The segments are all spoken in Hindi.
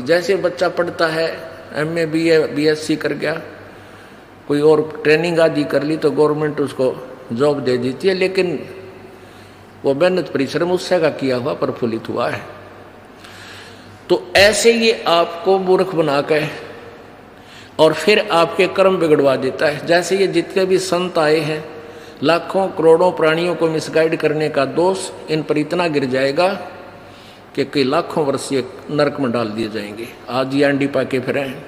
जैसे बच्चा पढ़ता है, MA BA BSc कर गया, कोई और ट्रेनिंग आदि कर ली तो गवर्नमेंट उसको जॉब दे देती है, लेकिन वो मेहनत परिश्रम उससे का किया हुआ प्रफुल्लित हुआ है। तो ऐसे ये आपको मूर्ख बना के और फिर आपके कर्म बिगड़वा देता है। जैसे ये जितने भी संत आए हैं, लाखों करोड़ों प्राणियों को मिसगाइड करने का दोष इन पर इतना गिर जाएगा कि कई लाखों वर्ष ये नरक में डाल दिए जाएंगे। आज ये अंडी पाके फिरे हैं,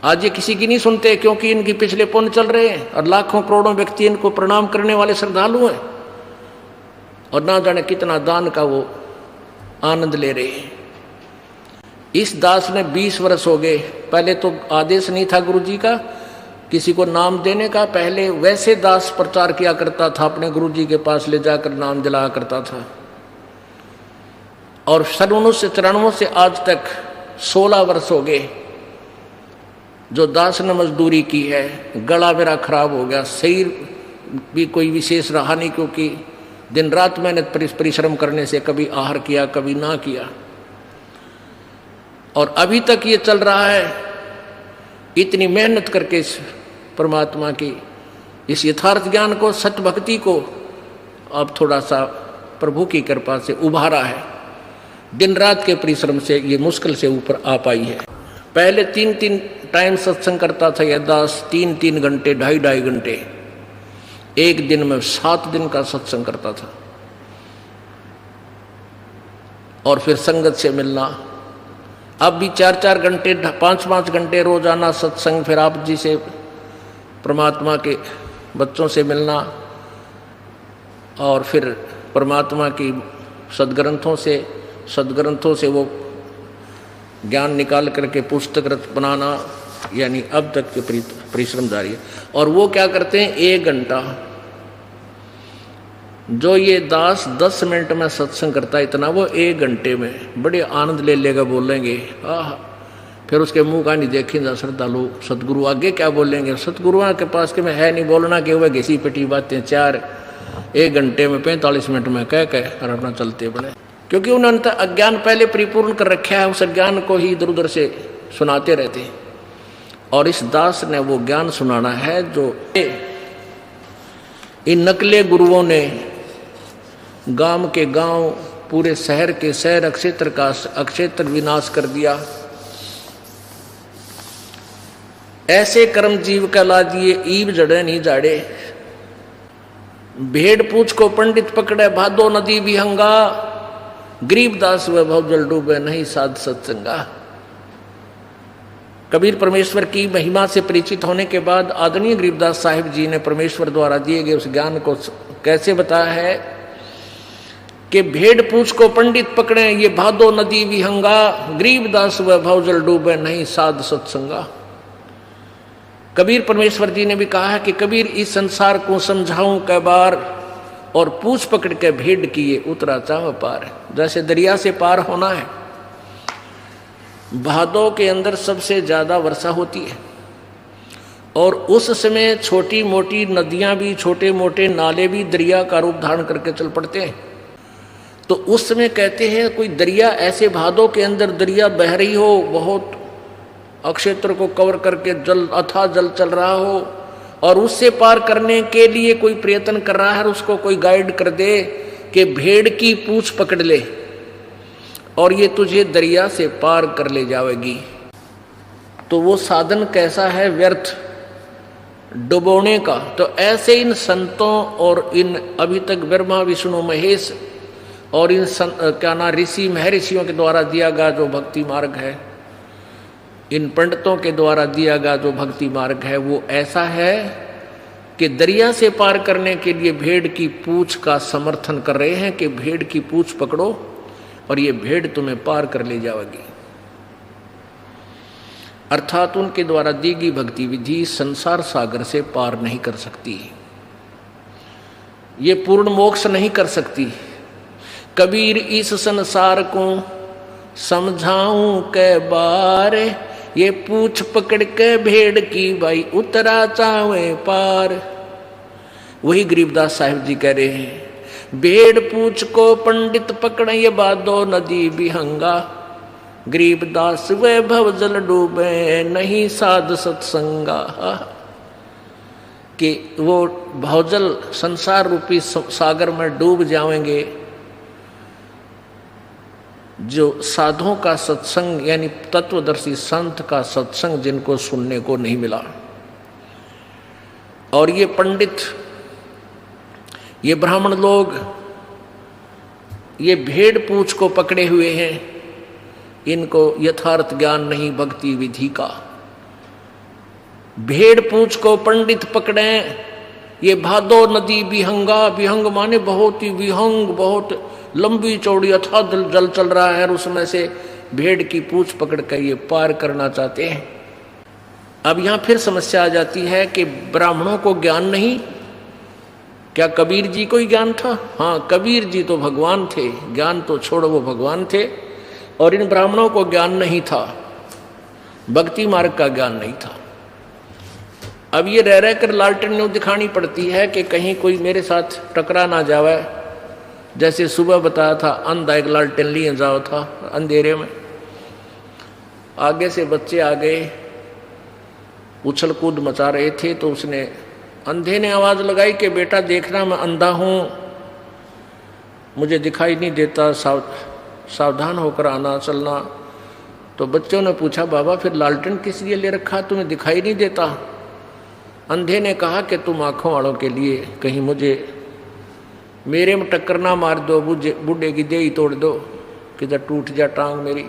आज ये किसी की नहीं सुनते क्योंकि इनके पिछले पुण्य चल रहे हैं और लाखों करोड़ों व्यक्ति इनको प्रणाम करने वाले श्रद्धालु हैं और ना जाने कितना दान का वो आनंद ले रहे हैं। इस दास ने 20 वर्ष हो गए, पहले तो आदेश नहीं था गुरुजी का किसी को नाम देने का, पहले वैसे दास प्रचार किया करता था, अपने गुरुजी के पास ले जाकर नाम दिलाया करता था। और सन 1994 से आज तक 16 वर्ष हो गए जो दास ने मजदूरी की है। गला मेरा खराब हो गया, शरीर भी कोई विशेष रहा नहीं, क्योंकि दिन रात मेहनत परिश्रम करने से कभी आहार किया कभी ना किया, और अभी तक ये चल रहा है। इतनी मेहनत करके इस परमात्मा की इस यथार्थ ज्ञान को, सत्य भक्ति को अब थोड़ा सा प्रभु की कृपा से उभारा है। दिन रात के परिश्रम से ये मुश्किल से ऊपर आ पाई है। पहले 3-3 टाइम सत्संग करता था यह दास, 3-3 घंटे 2.5 घंटे, एक दिन में 7 दिन का सत्संग करता था। और फिर संगत से मिलना, अब भी 4-4 घंटे 5-5 घंटे रोजाना सत्संग, फिर आप जी से परमात्मा के बच्चों से मिलना, और फिर परमात्मा की सदग्रंथों से वो ज्ञान निकाल करके पुस्तक बनाना, यानी अब तक के परिश्रम जारी है। और वो क्या करते हैं, 1 घंटा जो ये दास 10 मिनट में सत्संग करता है, इतना वो 1 घंटे में बड़े आनंद ले लेगा, बोलेंगे आह। फिर उसके मुंह का नहीं देखेंगे श्रद्धालु, सतगुरु आगे क्या बोलेंगे। सतगुरुओं के पास के में है नहीं बोलना कि वह घिसी पिटी बातें 1 घंटे में 45 मिनट में कह और अपना चलते बने, क्योंकि उन्होंने अज्ञान पहले परिपूर्ण कर रखा है, उस अज्ञान को ही इधर उधर से सुनाते रहते हैं। और इस दास ने वो ज्ञान सुनाना है जो इन नकले गुरुओं ने गांव के गांव, पूरे शहर के शहर, अक्षेत्र का अक्षेत्र विनाश कर दिया। ऐसे कर्म जीव कहला दिए, ईब जड़े नहीं जाड़े। भेड़ पूछ को पंडित पकड़े, भादो नदी विहंगा। गरीबदास वैभव जल डूबे, नहीं साध सत्संगा। कबीर परमेश्वर की महिमा से परिचित होने के बाद आदरणीय गरीबदास साहिब जी ने परमेश्वर द्वारा दिए गए उस ज्ञान को कैसे बताया है कि भेड़ पूछ को पंडित पकड़े, ये भादो नदी विहंगा। गरीबदास वैभव जल डूबे, नहीं साध सत्संगा। कबीर परमेश्वर जी ने भी कहा है कि कबीर इस संसार को समझाऊं कै बार, और पूछ पकड़ के भेड़ किए उतरा चाव पार। जैसे दरिया से पार होना है, भादों के अंदर सबसे ज्यादा वर्षा होती है, और उस समय छोटी मोटी नदियां भी, छोटे मोटे नाले भी दरिया का रूप धारण करके चल पड़ते हैं। तो उस समय कहते हैं कोई दरिया ऐसे भादों के अंदर दरिया बह रही हो, बहुत अक्षेत्र को कवर करके जल, अथाह जल चल रहा हो, और उससे पार करने के लिए कोई प्रयत्न कर रहा है, उसको कोई गाइड कर दे कि भेड़ की पूंछ पकड़ ले और ये तुझे दरिया से पार कर ले जाएगी। तो वो साधन कैसा है, व्यर्थ डुबोने का। तो ऐसे इन संतों और इन अभी तक ब्रह्मा विष्णु महेश और इन क्या ना ऋषि महर्षियों के द्वारा दिया गया जो भक्ति मार्ग है, इन पंडितों के द्वारा दिया गया जो भक्ति मार्ग है, वो ऐसा है कि दरिया से पार करने के लिए भेड़ की पूंछ का समर्थन कर रहे हैं कि भेड़ की पूंछ पकड़ो और ये भेड़ तुम्हें पार कर ले जाएगी। अर्थात उनके द्वारा दी गई भक्ति विधि संसार सागर से पार नहीं कर सकती, ये पूर्ण मोक्ष नहीं कर सकती। कबीर इस संसार को समझाऊं कै बार, ये पूछ पकड़ के भेड़ की भाई उतरा चावे पार। वही गरीबदास साहिब जी कह रहे हैं, भेड़ पूछ को पंडित पकड़े, ये भादो नदी विहंगा। गरीबदास वैभव जल डूबे नहीं साध सत्संगा, कि वो भवजल संसार रूपी सागर में डूब जाएंगे जो साधुओं का सत्संग यानी तत्वदर्शी संत का सत्संग जिनको सुनने को नहीं मिला। और ये पंडित, ये ब्राह्मण लोग ये भेड़ पूछ को पकड़े हुए हैं, इनको यथार्थ ज्ञान नहीं भक्ति विधि का। भेड़ पूछ को पंडित पकड़े, ये भादो नदी विहंगा, विहंग माने बहुत ही विहंग, बहुत लंबी चौड़ी अथाह जल चल रहा है और उसमें से भेड़ की पूछ पकड़ कर ये पार करना चाहते हैं। अब यहां फिर समस्या आ जाती है कि ब्राह्मणों को ज्ञान नहीं, क्या कबीर जी को ही ज्ञान था? हाँ, कबीर जी तो भगवान थे, ज्ञान तो छोड़ो वो भगवान थे, और इन ब्राह्मणों को ज्ञान नहीं था, भक्ति मार्ग का ज्ञान नहीं था। अब ये रह कर लालटेन दिखानी पड़ती है कि कहीं कोई मेरे साथ टकरा ना जावे। जैसे सुबह बताया था, अंधा एक लालटेन लिए जाओ था अंधेरे में, आगे से बच्चे आ गए, उछल कूद मचा रहे थे, तो उसने अंधे ने आवाज लगाई कि बेटा देखना मैं अंधा हूं, मुझे दिखाई नहीं देता, सावधान होकर आना चलना। तो बच्चों ने पूछा, बाबा फिर लालटेन किस लिए ले रखा, तुम्हें दिखाई नहीं देता? अंधे ने कहा कि तुम आंखों वालों के लिए, कहीं मुझे मेरे में टक्कर ना मार दो, बूढ़े की देही तोड़ दो, किधर टूट जा टांग मेरी,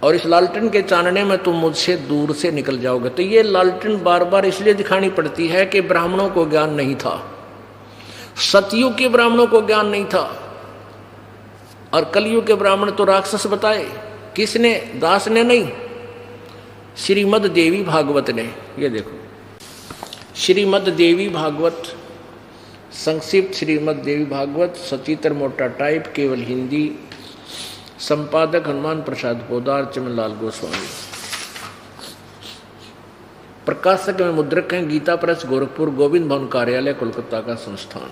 और इस लालटेन के चानने में तुम मुझसे दूर से निकल जाओगे। तो ये लालटेन बार बार इसलिए दिखानी पड़ती है कि ब्राह्मणों को ज्ञान नहीं था, सतयुग के ब्राह्मणों को ज्ञान नहीं था, और कलयुग के ब्राह्मण तो राक्षस बताए। किसने? दास ने नहीं, श्रीमद देवी भागवत ने। ये देखो श्रीमद देवी भागवत, संक्षिप्त श्रीमद देवी भागवत, सचित्र मोटा टाइप, केवल हिंदी, संपादक हनुमान प्रसाद पोदार, चमनलाल गोस्वामी, प्रकाशक में मुद्रक हैं गीता प्रेस, गोरखपुर, गोविंद भवन कार्यालय, कोलकाता का संस्थान।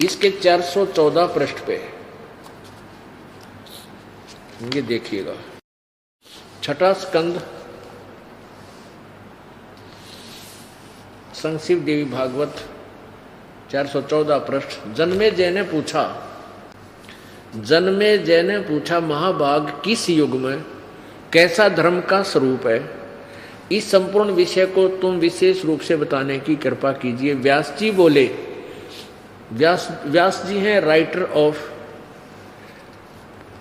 इसके 414 पृष्ठ पे ये देखिएगा, छठा स्कंद, संक्षिप्त देवी भागवत, 414 पृष्ठ। जन्मेजय ने पूछा, महाभाग किस युग में कैसा धर्म का स्वरूप है? इस संपूर्ण विषय को तुम विशेष रूप से बताने की कृपा कीजिए। व्यास जी बोले, व्यास जी हैं राइटर ऑफ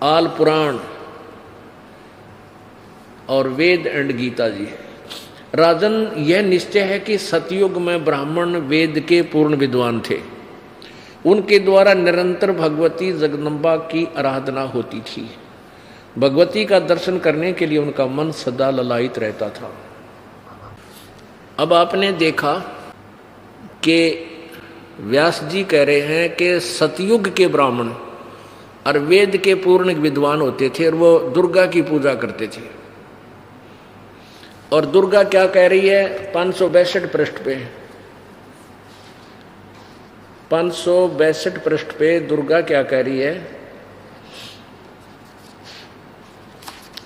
आल पुराण और वेद एंड गीता जी। राजन, यह निश्चय है कि सतयुग में ब्राह्मण वेद के पूर्ण विद्वान थे, उनके द्वारा निरंतर भगवती जगदम्बा की आराधना होती थी। भगवती का दर्शन करने के लिए उनका मन सदा ललायित रहता था। अब आपने देखा कि व्यास जी कह रहे हैं कि सतयुग के ब्राह्मण और वेद के पूर्ण विद्वान होते थे और वो दुर्गा की पूजा करते थे। और दुर्गा क्या कह रही है? 562 पृष्ठ पे, 562 पृष्ठ पे दुर्गा क्या कह रही है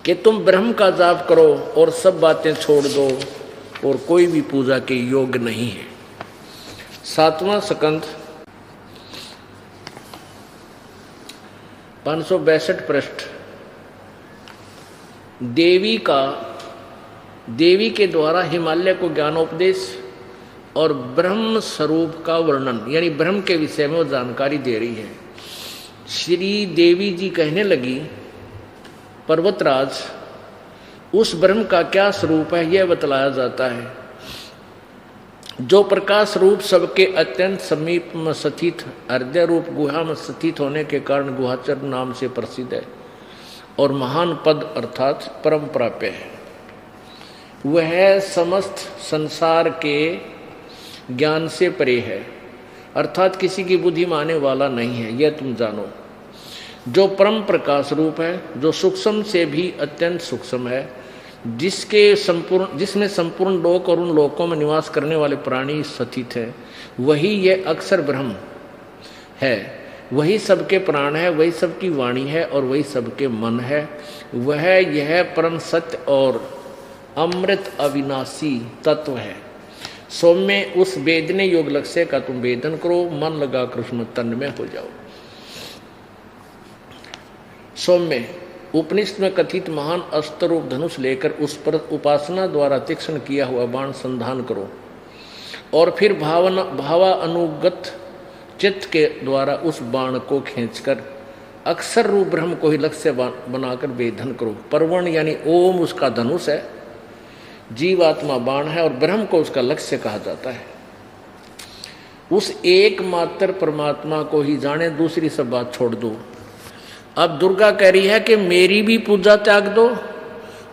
कि तुम ब्रह्म का जाप करो और सब बातें छोड़ दो और कोई भी पूजा के योग्य नहीं है। 7वां स्कंद, 562 पृष्ठ, देवी के द्वारा हिमालय को ज्ञानोपदेश और ब्रह्म स्वरूप का वर्णन, यानी ब्रह्म के विषय में वो जानकारी दे रही है। श्री देवी जी कहने लगी, पर्वतराज, उस ब्रह्म का क्या स्वरूप है यह बतलाया जाता है, जो प्रकाश रूप सबके अत्यंत समीप में स्थित, हृदय रूप गुहा में स्थित होने के कारण गुहाचर नाम से प्रसिद्ध है और महान पद अर्थात परम प्राप्य है। वह समस्त संसार के ज्ञान से परे है, अर्थात किसी की बुद्धि माने वाला नहीं है, यह तुम जानो। जो परम प्रकाश रूप है, जो सूक्ष्म से भी अत्यंत सूक्ष्म है, जिसमें संपूर्ण लोक और उन लोकों में निवास करने वाले प्राणी स्थित हैं, वही यह अक्षर ब्रह्म है। वही सबके प्राण है, वही सबकी वाणी है और वही सबके मन है। वह यह परम सत्य और अमृत अविनाशी तत्व है। सौम्य उस वेदने योग लक्ष्य का तुम वेदन करो, मन लगा कर उसमें तन्मय हो जाओ। सौम्य उपनिषद में कथित महान अस्त्र रूप धनुष लेकर उस पर उपासना द्वारा तीक्ष्ण किया हुआ बाण संधान करो और फिर भावानुगत चित्त के द्वारा उस बाण को खींचकर अक्षर रूप ब्रह्म को ही लक्ष्य बनाकर वेधन करो। परवण यानी ओम उसका धनुष है, जीवात्मा बाण है और ब्रह्म को उसका लक्ष्य कहा जाता है। उस एकमात्र परमात्मा को ही जाने, दूसरी सब बात छोड़ दो। अब दुर्गा कह रही है कि मेरी भी पूजा त्याग दो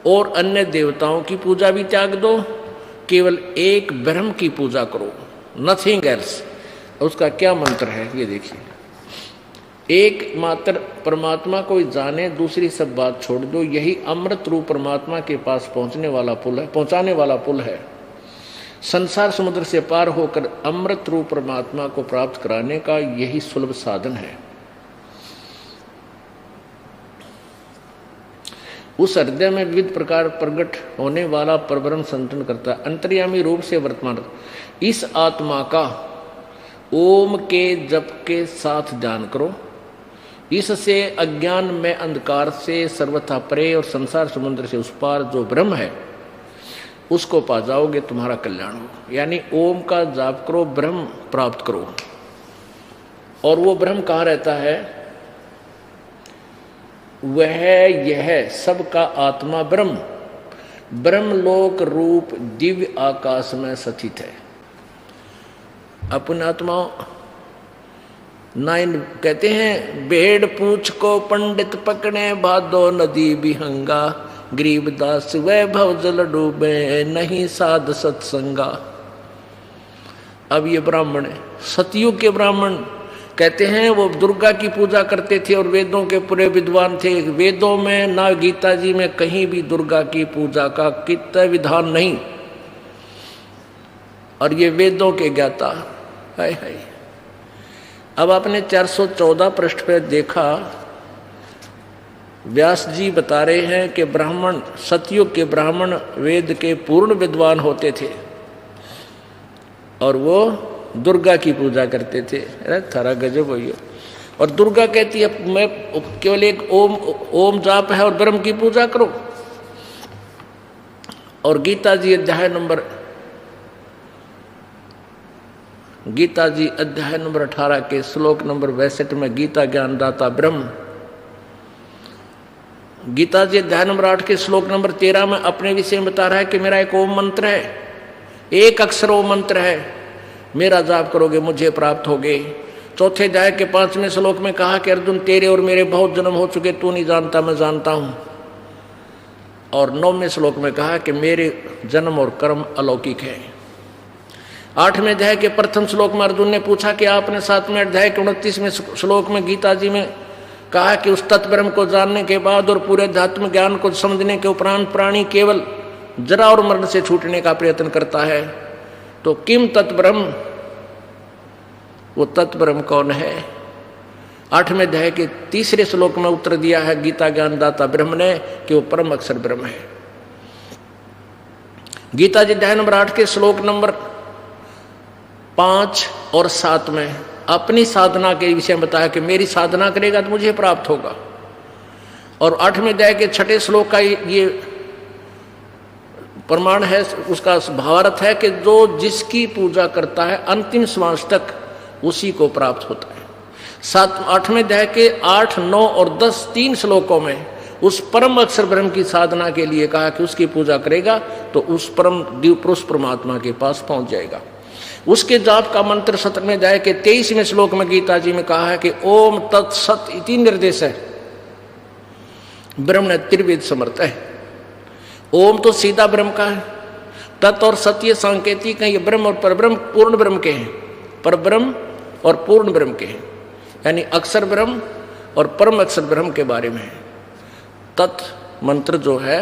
और अन्य देवताओं की पूजा भी त्याग दो, केवल एक ब्रह्म की पूजा करो, नथिंग एल्स। उसका क्या मंत्र है ये देखिए, एकमात्र परमात्मा को जाने, दूसरी सब बात छोड़ दो। यही अमृत रूप परमात्मा के पास पहुंचाने वाला पुल है। संसार समुद्र से पार होकर अमृत रूप परमात्मा को प्राप्त कराने का यही सुलभ साधन है। उस हृदय में विविध प्रकार प्रकट होने वाला परब्रह्म संतन करता है, अंतर्यामी रूप से वर्तमान। इस आत्मा का ओम के जप के साथ ध्यान करो, इससे अज्ञान में अंधकार से सर्वथा परे और संसार समुद्र से उस पार जो ब्रह्म है उसको पा जाओगे, तुम्हारा कल्याण हो। यानी ओम का जाप करो, ब्रह्म प्राप्त करो। और वो ब्रह्म कहाँ रहता है? वह यह सबका आत्मा ब्रह्म ब्रह्मलोक रूप दिव्य आकाश में स्थित है। अपने आत्माओं नाइन कहते हैं, भेड़ पूछ को पंडित पकड़े, भादो नदी बिहंगा, गरीबदास वैभव जल डूबे, नहीं साध सत्संगा। अब ये ब्राह्मण है, सतयुग के ब्राह्मण कहते हैं, वो दुर्गा की पूजा करते थे और वेदों के पूरे विद्वान थे। वेदों में ना गीता जी में कहीं भी दुर्गा की पूजा का कितना विधान नहीं, और ये वेदों के ज्ञाता। हाय हाय। अब आपने 414 पृष्ठ पे देखा, व्यास जी बता रहे हैं कि ब्राह्मण, सतयुग के ब्राह्मण वेद के पूर्ण विद्वान होते थे और वो दुर्गा की पूजा करते थे। अरे थारा गजब हो। और दुर्गा कहती है मैं केवल एक ओम जाप है और ब्रह्म की पूजा करो। और गीता जी अध्याय नंबर 18 के श्लोक नंबर 62 में गीता ज्ञानदाता ब्रह्म, गीता जी अध्याय नंबर 8 के श्लोक नंबर 13 में अपने विषय में बता रहा है कि मेरा एक ओम मंत्र है, एक अक्षर ओम मंत्र है, मेरा जाप करोगे मुझे प्राप्त होगे। चौथे अध्याय के 5वें श्लोक में कहा कि अर्जुन तेरे और मेरे बहुत जन्म हो चुके, तू नहीं जानता मैं जानता हूं। और 9वें श्लोक में कहा कि मेरे जन्म और कर्म अलौकिक है। 8वें अध्याय के प्रथम श्लोक में अर्जुन ने पूछा कि आपने 7वें अध्याय के 29वें श्लोक में गीता जी में कहा कि उस तत्व ब्रह्म को जानने के बाद और पूरे अध्यात्म ज्ञान को समझने के उपरांत प्राणी केवल जरा और मरण से छूटने का प्रयत्न करता है, तो किम तत्व ब्रह्म, वो तत्व ब्रह्म कौन है? 8वें अध्याय के 3 श्लोक में उत्तर दिया है गीता ज्ञानदाता ब्रह्म ने कि वो परम अक्षर ब्रह्म है। गीता जी अध्याय नंबर 8 के श्लोक नंबर 5 और 7 में अपनी साधना के विषय में बताया कि मेरी साधना करेगा तो मुझे प्राप्त होगा। और 8वें अध्याय के 6 श्लोक का ये प्रमाण है, उसका भावार्थ है कि जो जिसकी पूजा करता है अंतिम श्वास तक उसी को प्राप्त होता है। 8वें अध्याय के 8, 9 और 10 3 श्लोकों में उस परम अक्षर ब्रह्म की साधना के लिए कहा कि उसकी पूजा करेगा तो उस परम दिव्य पुरुष परमात्मा के पास पहुंच जाएगा। उसके जाप का मंत्र 17वें अध्याय के 23वें श्लोक में गीता जी में कहा है कि ओम तत्सत इति निर्देश है। ब्रह्म ने त्रिवेद समर्थ है। ओम तो सीधा ब्रह्म का है, तत् और सत्य सांकेतिक है। ये ब्रह्म और परब्रह्म पूर्ण ब्रह्म के हैं, परब्रह्म और पूर्ण ब्रह्म के हैं, यानी अक्षर ब्रह्म और परम अक्षर ब्रह्म के बारे में है। तत् मंत्र जो है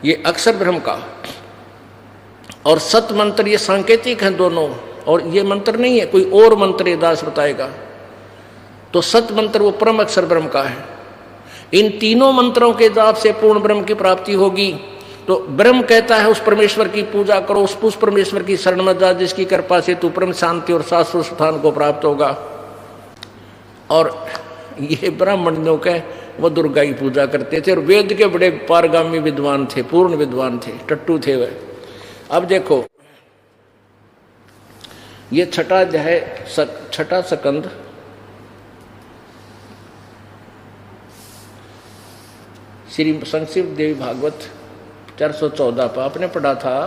ये अक्षर ब्रह्म का, और सत मंत्र ये सांकेतिक हैं दोनों। और ये मंत्र नहीं है कोई और मंत्र, ये दास बताएगा। तो सत मंत्र वो परम अक्षर ब्रह्म का है। इन तीनों मंत्रों के जाप से पूर्ण ब्रह्म की प्राप्ति होगी। तो ब्रह्म कहता है उस परमेश्वर की पूजा करो, उस परमेश्वर की शरण में जा जिसकी कृपा से तू परम शांति और शाश्वत स्थान को प्राप्त होगा। और ये ब्राह्मण लोग के वो दुर्गा की पूजा करते थे और वेद के बड़े पारगामी विद्वान थे, पूर्ण विद्वान थे, टट्टू थे वे। अब देखो ये छठा अध्याय, छठा स्कंद, श्री संक्षिप्त देवी भागवत 414 पर आपने पढ़ा था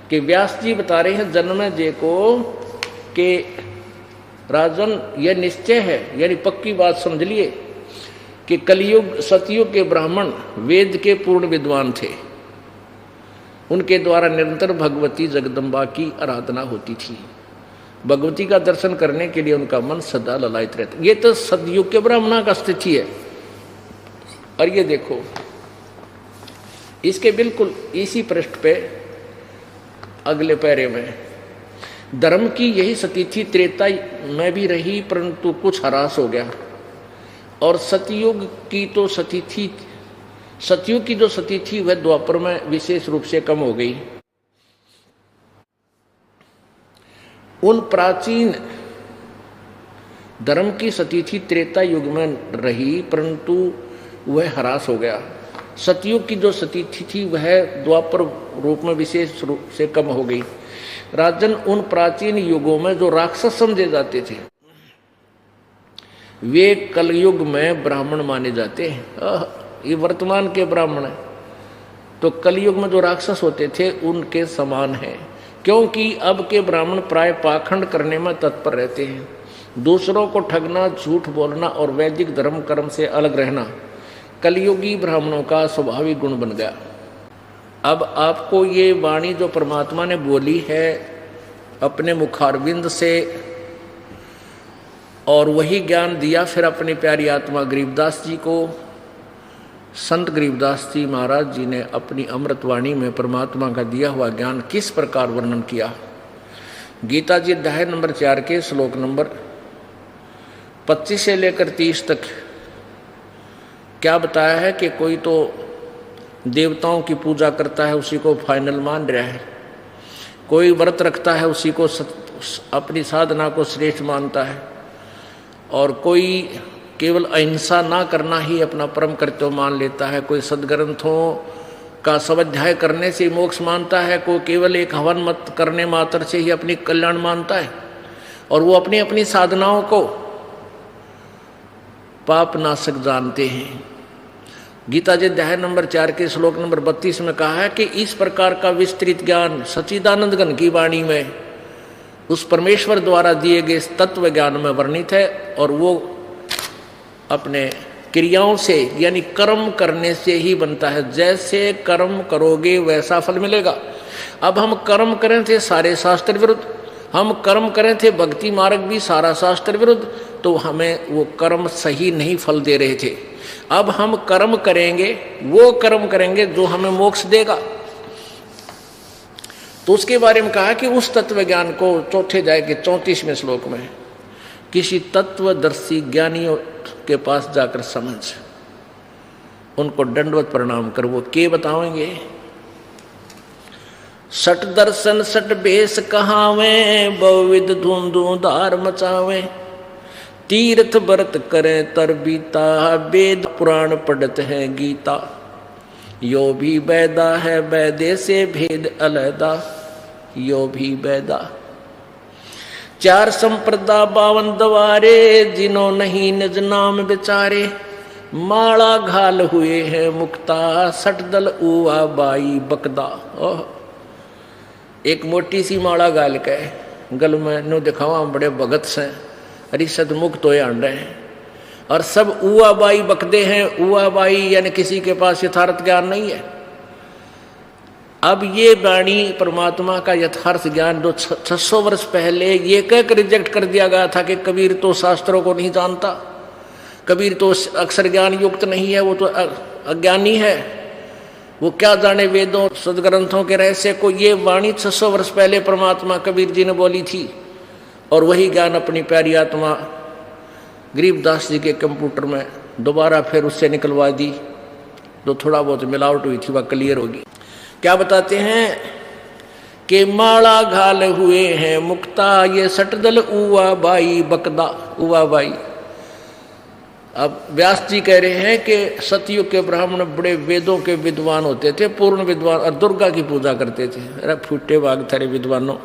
कि व्यास जी बता रहे हैं जन्मेजय को कि राजन यह निश्चय है, यानी पक्की बात समझ लिए कि कलयुग सतयुग के ब्राह्मण वेद के पूर्ण विद्वान थे। उनके द्वारा निरंतर भगवती जगदम्बा की आराधना होती थी। भगवती का दर्शन करने के लिए उनका मन सदा ललायित रहता। ये तो सतयुग के ब्राह्मणों का स्थिति है। और ये देखो इसके बिल्कुल इसी पृष्ठ पे अगले पैरे में धर्म की यही स्थिति थी, त्रेता में भी रही परंतु कुछ ह्रास हो गया। और सतयुग की तो स्थिति थी, सतयुग की जो स्थिति थी वह द्वापर में विशेष रूप से कम हो गई। उन प्राचीन धर्म की स्थिति त्रेता युग में रही परंतु वह ह्रास हो गया। सतयुग की जो स्थिति थी वह द्वापर रूप में विशेष रूप से कम हो गई। राजन उन प्राचीन युगों में जो राक्षस समझे जाते थे वे कलयुग में ब्राह्मण माने जाते हैं। ये वर्तमान के ब्राह्मण है तो कलयुग में जो राक्षस होते थे उनके समान है, क्योंकि अब के ब्राह्मण प्राय पाखंड करने में तत्पर रहते हैं। दूसरों को ठगना, झूठ बोलना और वैदिक धर्म कर्म से अलग रहना कलयुगी ब्राह्मणों का स्वाभाविक गुण बन गया। अब आपको ये वाणी जो परमात्मा ने बोली है अपने मुखारविंद से और वही ज्ञान दिया फिर अपनी प्यारी आत्मा गरीबदास जी को, संत गरीबदास जी महाराज जी ने अपनी अमृतवाणी में परमात्मा का दिया हुआ ज्ञान किस प्रकार वर्णन किया। गीता जी अध्याय नंबर 4 के श्लोक नंबर 25 से लेकर 30 तक क्या बताया है कि कोई तो देवताओं की पूजा करता है उसी को फाइनल मान रहा है, कोई व्रत रखता है उसी को अपनी साधना को श्रेष्ठ मानता है, और कोई केवल अहिंसा ना करना ही अपना परम कर्तव्य मान लेता है, कोई सदग्रंथों का स्वाध्याय करने से मोक्ष मानता है, कोई केवल एक हवन मत करने मात्र से ही अपनी कल्याण मानता है, और वो अपनी अपनी साधनाओं को पाप नाशक जानते हैं। गीता जी अध्याय नंबर 4 के श्लोक नंबर 32 में कहा है कि इस प्रकार का विस्तृत ज्ञान सच्चिदानंद घन की वाणी में उस परमेश्वर द्वारा दिए गए तत्व ज्ञान में वर्णित है, और वो अपने क्रियाओं से यानी कर्म करने से ही बनता है। जैसे कर्म करोगे वैसा फल मिलेगा। अब हम कर्म करें थे सारे शास्त्र विरुद्ध, हम कर्म करें थे भक्ति मार्ग भी सारा शास्त्र विरुद्ध, तो हमें वो कर्म सही नहीं फल दे रहे थे। अब हम कर्म करेंगे, वो कर्म करेंगे जो हमें मोक्ष देगा। तो उसके बारे में कहा कि उस तत्व ज्ञान को चौथे अध्याय के 34वें श्लोक में किसी तत्वदर्शी ज्ञानियों के पास जाकर समझ, उनको दंडवत प्रणाम कर। वो के बताएंगे, सट दर्शन सट बेस कहावे, बहुविध धूमधार मचावे, तीर्थ व्रत करें तर बीता, वेद पुराण पढ़त है गीता, यो भी बैदा है बैदे से भेद अलहदा, यो भी बैदा। 4 संप्रदा 52 दवारे, जिन्हों नहीं निज नाम बेचारे, माला घाल हुए हैं मुक्ता, सट दल उआ बाई बकदा। ओह, एक मोटी सी माला गाल के गल में नो दिखावा बड़े भगत से अरिषद मुक्त हो रहे हैं, और सब उआ बाई बकदे हैं। उआ बाई यानी किसी के पास यथार्थ ज्ञान नहीं है। अब ये वाणी परमात्मा का यथार्थ ज्ञान जो 600 वर्ष पहले ये कहकर रिजेक्ट कर दिया गया था कि कबीर तो शास्त्रों को नहीं जानता, कबीर तो अक्षर ज्ञान युक्त नहीं है, वो तो अज्ञानी है, वो क्या जाने वेदों सदग्रंथों के रहस्य को। ये वाणी 600 वर्ष पहले परमात्मा कबीर जी ने बोली थी, और वही ज्ञान अपनी प्यारी आत्मा गरीबदास जी के कंप्यूटर में दोबारा फिर उससे निकलवा दी, जो थोड़ा बहुत मिलावट हुई थी वह क्लियर होगी। क्या बताते हैं कि माला घाल हुए हैं मुक्ता ये सटदल उवा बाई बकदा उवा बाई। अब व्यास जी कह रहे हैं कि सतयुग के ब्राह्मण बड़े वेदों के विद्वान होते थे, पूर्ण विद्वान, और दुर्गा की पूजा करते थे। अरे फूटे भाग थारे विद्वानों,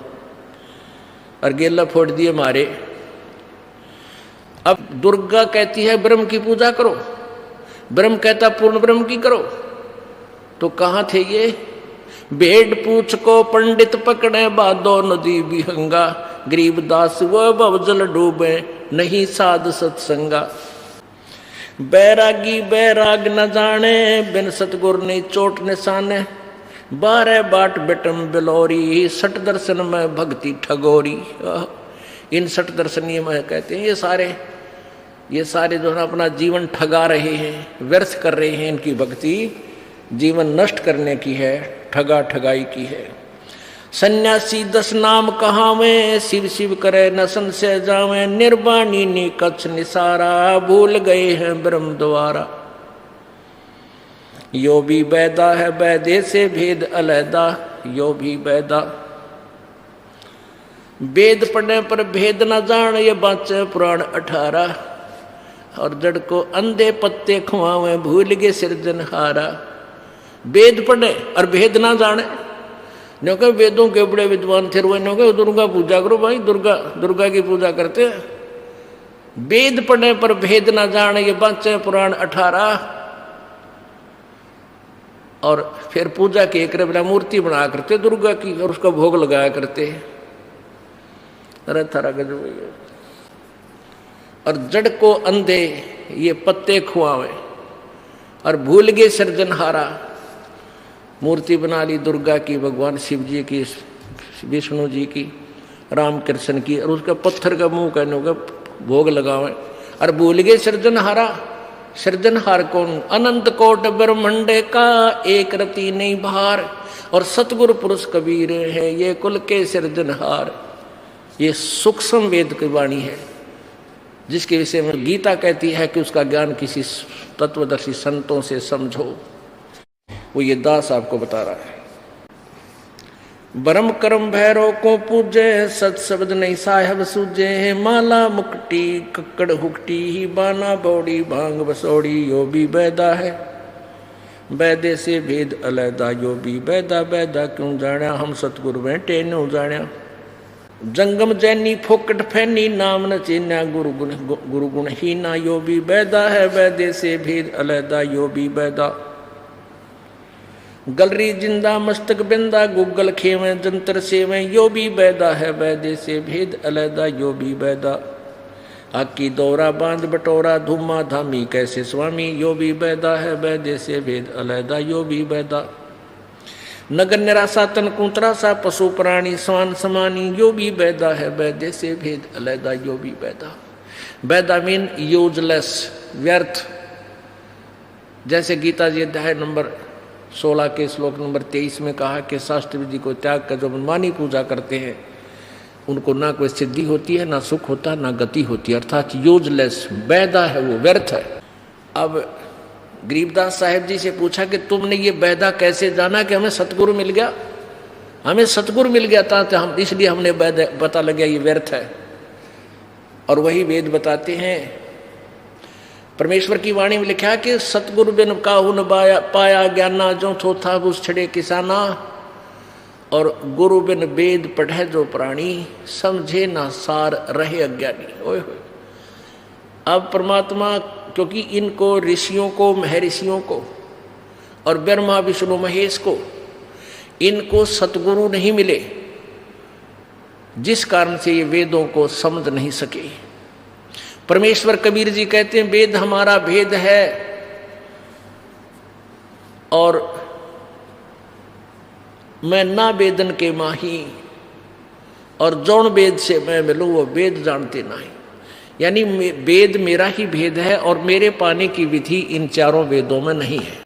और गेला फोड़ दिए मारे। अब दुर्गा कहती है ब्रह्म की पूजा करो, ब्रह्म कहता पूर्ण ब्रह्म की करो। तो कहाँ थे ये? भेड़ पूछ को पंडित पकड़े बादो नदी विहंगा, गरीबदास वो भवजल डूबे नहीं साध सत्संगा। बैरागी बैराग न जाने बिन सतगुर ने चोट निशाने, 12 बाट बेटम बिलोरी सठ दर्शन में भक्ति ठगोरी। इन सठ दर्शनीय में कहते हैं ये सारे जो है अपना जीवन ठगा रहे हैं, व्यर्थ कर रहे हैं। इनकी भक्ति जीवन नष्ट करने की है, ठगा ठगाई की है। सन्यासी 10 नाम कहावे, शिव शिव करे न संशय जावे, निर्वाणी नी कच्छ निसारा, भूल गए हैं ब्रह्म द्वारा। यो भी बैदा है बैदे से भेद अलैदा, यो भी बैदा। वेद पढ़ने पर भेद न जान ये बाँचे पुराण 18, और जड़ को अंधे पत्ते खुआवे भूल गए सिरजनहारा। वेद पढ़े और भेद ना जाने, नो के वेदों के बड़े विद्वान थे, नो के दुर्गा पूजा करो भाई, दुर्गा की पूजा करते। वेद पढ़ने पर भेद ना जाने ये बाँचे पुराण 18, और फिर पूजा की एक बिना मूर्ति बना करते दुर्गा की, और उसका भोग लगाया करते। अरे थारा गजब। और जड़ को अंधे ये पत्ते खुआवे, और भूल गए सृजनहारा। मूर्ति बना ली दुर्गा की, भगवान शिव जी की, विष्णु जी की, राम कृष्ण की, और उसका पत्थर का मुंह कहने का भोग लगावे, और भूल गए सृजनहारा। सृजनहार कौन? अनंत कोट ब्रह्मंडे का एक रति नहीं भार, और सतगुरु पुरुष कबीर है ये कुल के सृजनहार। ये सूक्ष्म वेद की वाणी है, जिसके विषय में गीता कहती है कि उसका ज्ञान किसी तत्वदर्शी संतों से समझो। वो ये दास आपको बता रहा है। ब्रह्म कर्म भैरव को पूजे, सत शब्द नहीं साहेब सूझे, माला मुक्ति कक्कड़ हुक्टी ही बाना बौड़ी भांग बसौड़ी, यो भी बैदा है बैदे से भेद अलैदा, यो भी बैदा बैदा क्यों जाना, हम सतगुरु बैठे न्यू जाना। जंगम जैनी फोकट फैनी नाम न चीन्या, गुरु गुण ही ना, यो भी बैदा है बैदे से भेद अलैदा, यो भी बैदा। गलरी जिंदा मस्तक बिंदा, गुग्गल खेवें जंतर सेवें, यो भी बैदा है बैदे से भेद अलैदा, यो भी बैदा। आकी दौरा बांध बटोरा धूमा धामी कैसे स्वामी, यो भी बैदा है बैदे से भेद अलैदा, यो भी बैदा। नगर निराशा तन कुंतरा सा, पशु प्राणी स्वान समानी, यो भी बैदा है बैदे से भेद अलैदा, यो भी बैदा। बैदा मीन यूजलेस, व्यर्थ। जैसे गीता जी अध्याय नंबर 16 के श्लोक नंबर 23 में कहा कि शास्त्र विधि को त्याग कर जो मनमानी पूजा करते हैं उनको ना कोई सिद्धि होती है, ना सुख होता, ना गति होती है, अर्थात यूजलेस, बैदा है, वो व्यर्थ है। अब गरीबदास साहेब जी से पूछा कि तुमने ये बैदा कैसे जाना कि हमें सतगुरु मिल गया? हमें सतगुरु मिल गया था तो हम इसलिए हमने बैदा पता लग गया ये व्यर्थ है। और वही वेद बताते हैं, परमेश्वर की वाणी में लिखा कि सतगुरु बिन काहू न पाया ज्ञाना, जो थो था उस छड़े किसाना, और गुरु बिन वेद पढ़े जो प्राणी, समझे ना सार रहे अज्ञानी। ओए होए। अब परमात्मा, क्योंकि इनको ऋषियों को, महर्षियों को और ब्रह्मा विष्णु महेश को, इनको सतगुरु नहीं मिले, जिस कारण से ये वेदों को समझ नहीं सके। परमेश्वर कबीर जी कहते हैं वेद हमारा भेद है, और मैं ना वेदन के माही, और जौन वेद से मैं मिलूं वो वेद जानते नहीं। यानी वेद मेरा ही भेद है, और मेरे पाने की विधि इन चारों वेदों में नहीं है।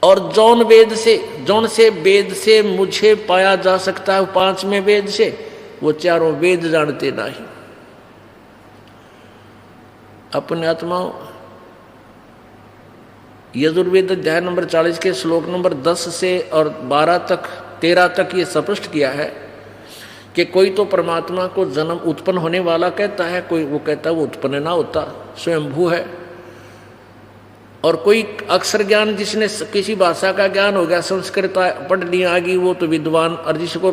और जौन से वेद से मुझे पाया जा सकता है 5वें वेद से, वो चारों वेद जानते नहीं। अपने आत्माओं, यजुर्वेद अध्याय नंबर 40 के श्लोक नंबर 10 से और 12 तक 13 तक ये स्पष्ट किया है कि कोई तो परमात्मा को जन्म उत्पन्न होने वाला कहता है, कोई वो कहता है वो उत्पन्न ना होता, स्वयंभू है। और कोई अक्षर ज्ञान, जिसने किसी भाषा का ज्ञान हो गया, संस्कृत पढ़ लिया आ गई, वो तो विद्वान। और जिसको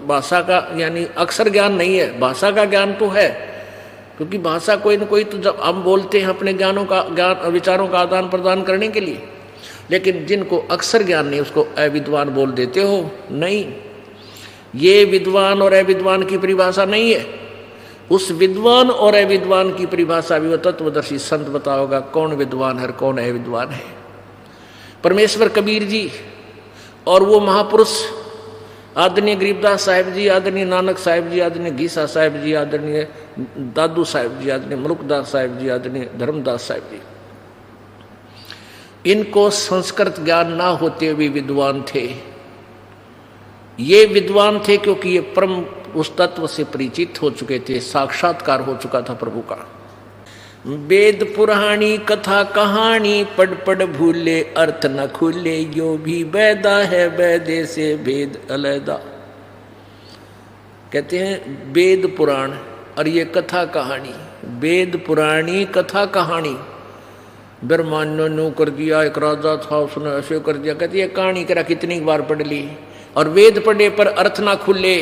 भाषा का यानी अक्षर ज्ञान नहीं है, भाषा का ज्ञान तो है, क्योंकि भाषा कोई न कोई तो जब हम बोलते हैं अपने ज्ञानों का ज्ञान विचारों का आदान प्रदान करने के लिए, लेकिन जिनको अक्षर ज्ञान नहीं उसको अविद्वान बोल देते हो। नहीं, ये विद्वान और अविद्वान की परिभाषा नहीं है। उस विद्वान और अविद्वान की परिभाषा भी वो तत्वदर्शी संत बताओगा कौन विद्वान है और कौन अविद्वान है। परमेश्वर कबीर जी और वो महापुरुष आदरणीय गरीबदास साहिब जी, आदरणीय नानक साहिब जी, आदरणीय घीसा साहिब जी, आदरणीय दादू साहिब जी, आदरणीय मलुकदास साहिब जी, आदरणीय धर्मदास साहिब जी, इनको संस्कृत ज्ञान ना होते हुए विद्वान थे। ये विद्वान थे क्योंकि ये परम उस तत्व से परिचित हो चुके थे, साक्षात्कार हो चुका था प्रभु का। वेद पुराणी कथा कहानी पढ़ पढ़ भूले, अर्थ न खुले, यो भी वैदा है वैदे से वेद अलैदा। कहते हैं वेद पुराण और ये कथा कहानी, वेद पुराणी कथा कहानी। ब्रह्मांड ने कर दिया, एक राजा था उसने ऐसे कर दिया, कहती है कहानी करा कितनी बार पढ़ ली। और वेद पढ़ने पर अर्थ ना खुले,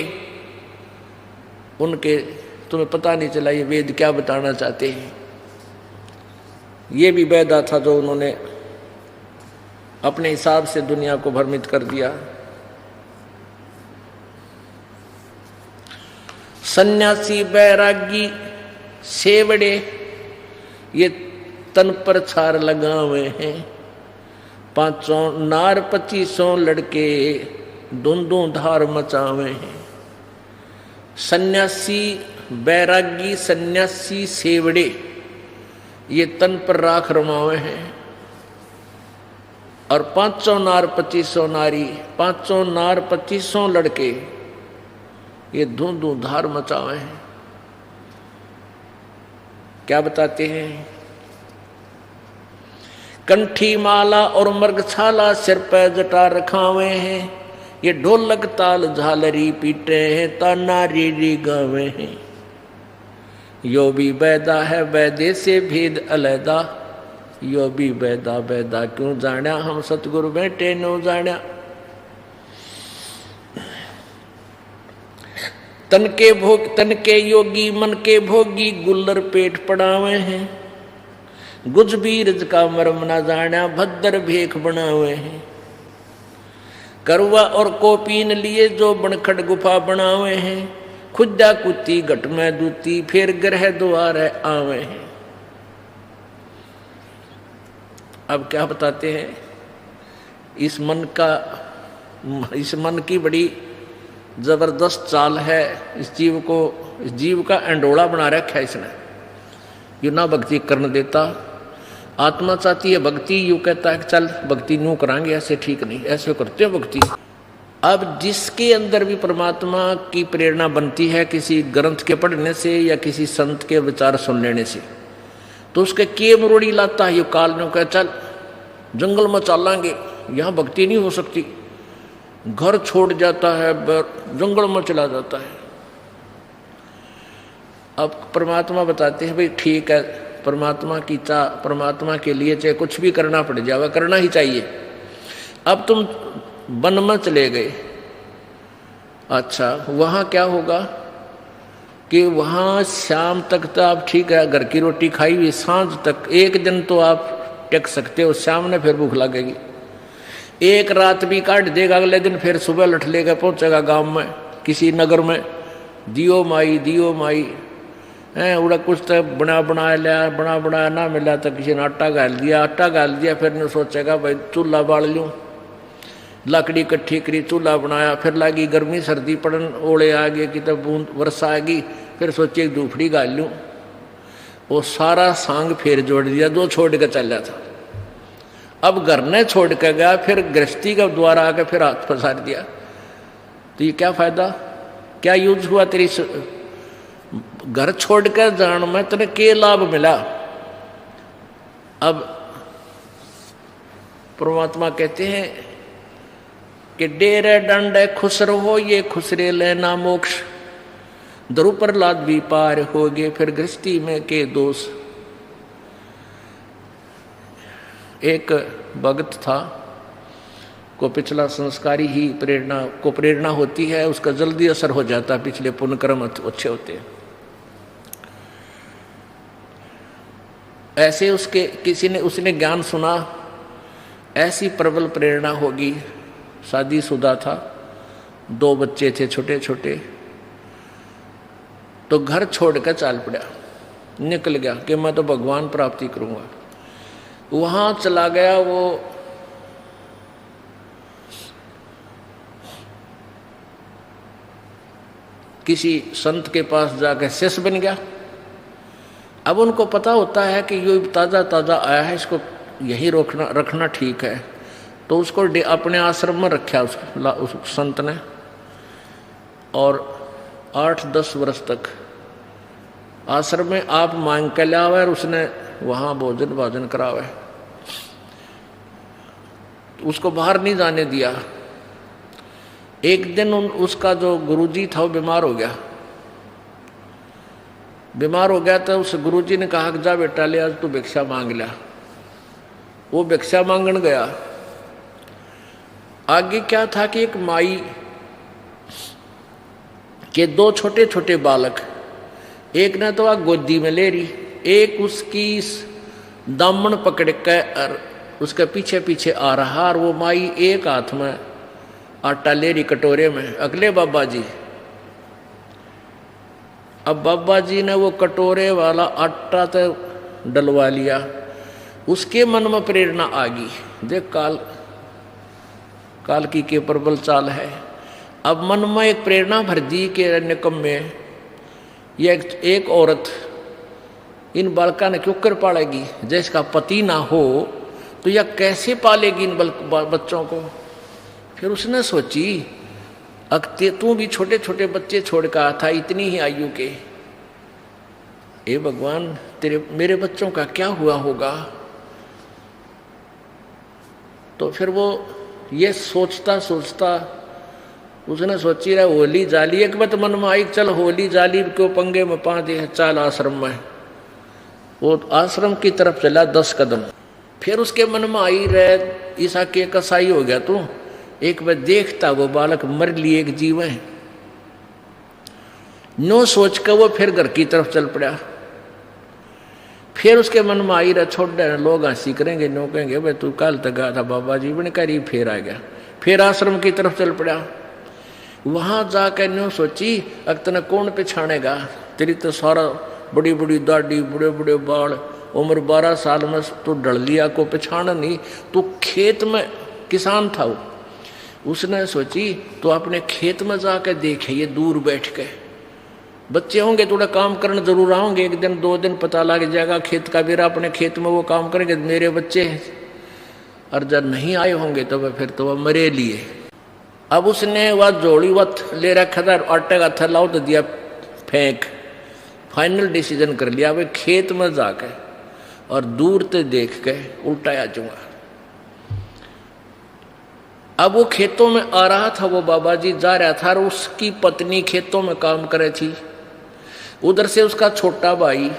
उनके तुम्हें पता नहीं चला ये वेद क्या बताना चाहते हैं। ये भी वैदा था जो उन्होंने अपने हिसाब से दुनिया को भ्रमित कर दिया। सन्यासी बैरागी सेवड़े ये तन पर छार लगावे हैं, 500 नार 2500 लड़के दोंदों धार मचावे हैं। सन्यासी बैरागी सन्यासी सेवड़े ये तन पर राख रमावे हैं, और 500 नार 2500 नारी, 500 नार 2500 लड़के ये धूं धूं धार मचावे हैं। क्या बताते हैं? कंठी माला और मृगछाला सिर पर जटा रखावे हैं, ये ढोलक ताल झालरी पीटे हैं, ताना रीरी गावे हैं। यो भी वैदा है वैदे से भेद अलैदा, यो भी वैदा वैदा क्यों जाण्या, हम सतगुरु बैठे नो जाण्या। तन के योगी मन के भोगी, गुल्लर पेट पड़ावे हैं, गुज बीरज का मर्म ना जाण्या, भद्दर भेख बनावे हैं। करवा और कोपीन लिए जो बनखड़ गुफा बनावे हैं, खुदा कुत्ती घट में दूती, फिर ग्रह द्वार आवे हैं। अब क्या बताते हैं? इस मन की बड़ी जबरदस्त चाल है। इस जीव का अंडोला बना रखा है इसने। यू ना भक्ति करने देता, आत्मा चाहती है भक्ति, यू कहता है चल भक्ति यूं करांगे, ऐसे ठीक नहीं, ऐसे करते हो भक्ति। अब जिसके अंदर भी परमात्मा की प्रेरणा बनती है किसी ग्रंथ के पढ़ने से या किसी संत के विचार सुन लेने से, तो उसके के मरोड़ी लाता है, ये काल ने कहा चल जंगल में चलांगे, यहाँ भक्ति नहीं हो सकती। घर छोड़ जाता है, जंगल में चला जाता है। अब परमात्मा बताते हैं भाई ठीक है, परमात्मा के लिए चाहे कुछ भी करना पड़ जाएगा, करना ही चाहिए। अब तुम वन में चले गए, अच्छा वहाँ क्या होगा कि वहाँ शाम तक तो आप ठीक है घर की रोटी खाई हुई, सांझ तक एक दिन तो आप टेक सकते हो, शाम ने फिर भूख लगेगी। एक रात भी काट देगा, अगले दिन फिर सुबह लठ लेकर पहुँचेगा गांव में किसी नगर में, दियो माई है उड़ा कुछ तो बना ना मिला तो किसी ने आटा गाल दिया, फिर ने सोचेगा भाई चूल्हा बाल लूँ, लकड़ी इकट्ठी करी, चूल्हा बनाया, फिर लगी गर्मी सर्दी पड़न, ओले आ गए कि तब बूंद वर्षा आ गई, फिर सोचे धूपड़ी गाल लूँ। वो सारा सांग फिर जोड़ दिया, दो छोड़ कर चल था। अब घर ने छोड़ कर गया, फिर गृहस्थी का द्वारा आकर फिर हाथ फंसा दिया, तो ये क्या फायदा, क्या यूज हुआ? तेरी घर छोड़कर जान में तेरे के लाभ मिला? अब परमात्मा कहते हैं कि डेरे दंड खुश रहो ये खुसरे लेना मोक्ष, ध्रुव प्रहलाद भी पार हो गए फिर गृहस्थी में के दोष। एक भगत था को पिछला संस्कारी ही प्रेरणा होती है, उसका जल्दी असर हो जाता है, पिछले पुण्य कर्म अच्छे होते हैं। ऐसे उसने ज्ञान सुना, ऐसी प्रबल प्रेरणा होगी। शादीशुदा था, 2 बच्चे थे छोटे छोटे, तो घर छोड़कर चाल पड़ा, निकल गया कि मैं तो भगवान प्राप्ति करूंगा। वहां चला गया, वो किसी संत के पास जाकर शिष्य बन गया। अब उनको पता होता है कि ये ताज़ा ताज़ा आया है, इसको यहीं रखना ठीक है, तो उसको अपने आश्रम में रखा उस संत ने, और 8-10 वर्ष तक आश्रम में आप मांग के लावे और उसने वहाँ भोजन करावे, उसको बाहर नहीं जाने दिया। एक दिन उसका जो गुरुजी था वो बीमार हो गया तो उस गुरुजी ने कहा कि जा बेटा ले आज तू भिक्षा मांग लिया। वो भिक्षा मांगने गया। आगे क्या था कि एक माई के 2 छोटे छोटे बालक, एक ने तो गोदी में ले रही, एक उसकी दामन पकड़ के और उसके पीछे पीछे आ रहा, और वो माई एक हाथ में आटा ले रही कटोरे में, अगले बाबा जी। अब बाबा जी ने वो कटोरे वाला आटा तो डलवा लिया, उसके मन में प्रेरणा आ गई, देख काल की के प्रबल चाल है। अब मन में एक प्रेरणा भर दी कि निकम में ये एक औरत इन बालका ने क्यों कर पालेगी, जिसका पति ना हो तो यह कैसे पालेगी इन बच्चों को। फिर उसने सोची अगर तू भी छोटे छोटे बच्चे छोड़ कर था इतनी ही आयु के, ए भगवान मेरे बच्चों का क्या हुआ होगा। तो फिर वो ये सोचता उसने सोची रहा होली जाली, एक बात मन में आई, चल होली जाली क्यों पंगे में पा दे, चाल आश्रम में। वो आश्रम की तरफ चला 10 कदम। फिर उसके मन में आई रहे ईसा के कसाई हो गया तू, एक बार देखता वो बालक मर लिए एक जीव है, नो सोच कर वो फिर घर की तरफ चल पड़ा। फिर उसके मन में आई रहा छोड़ दे, लोग हंसी करेंगे, नो कहेंगे भाई तू कल तक गया था बाबा जी बन कर, फिर आ गया। फिर आश्रम की तरफ चल पड़ा। वहां जाकर नो सोची अब तना कौन पछाड़ेगा, तेरी तो सारा बड़ी बड़ी दाढ़ी, बड़े बड़े बाल, उम्र 12 साल में तू डल लिया, को पछाड़ नहीं। तू खेत में किसान था वो, उसने सोची तो अपने खेत में जाकर देखे, ये दूर बैठ के बच्चे होंगे थोड़ा काम करने जरूर आओगे, 1 दिन 2 दिन पता लग जाएगा खेत का बेरा, अपने खेत में वो काम करेंगे मेरे बच्चे हैं। और जब नहीं आए होंगे तो फिर तो वह मरे लिए। अब उसने वह जोड़ी वत ले रखा था, आटे का थैला उठ दिया फेंक, फाइनल डिसीजन कर लिया भाई खेत में जाकर और दूर से देख के उल्टाया जाऊंगा। अब वो खेतों में आ रहा था, वो बाबा जी जा रहा था और उसकी पत्नी खेतों में काम करे थी। उधर से उसका छोटा भाई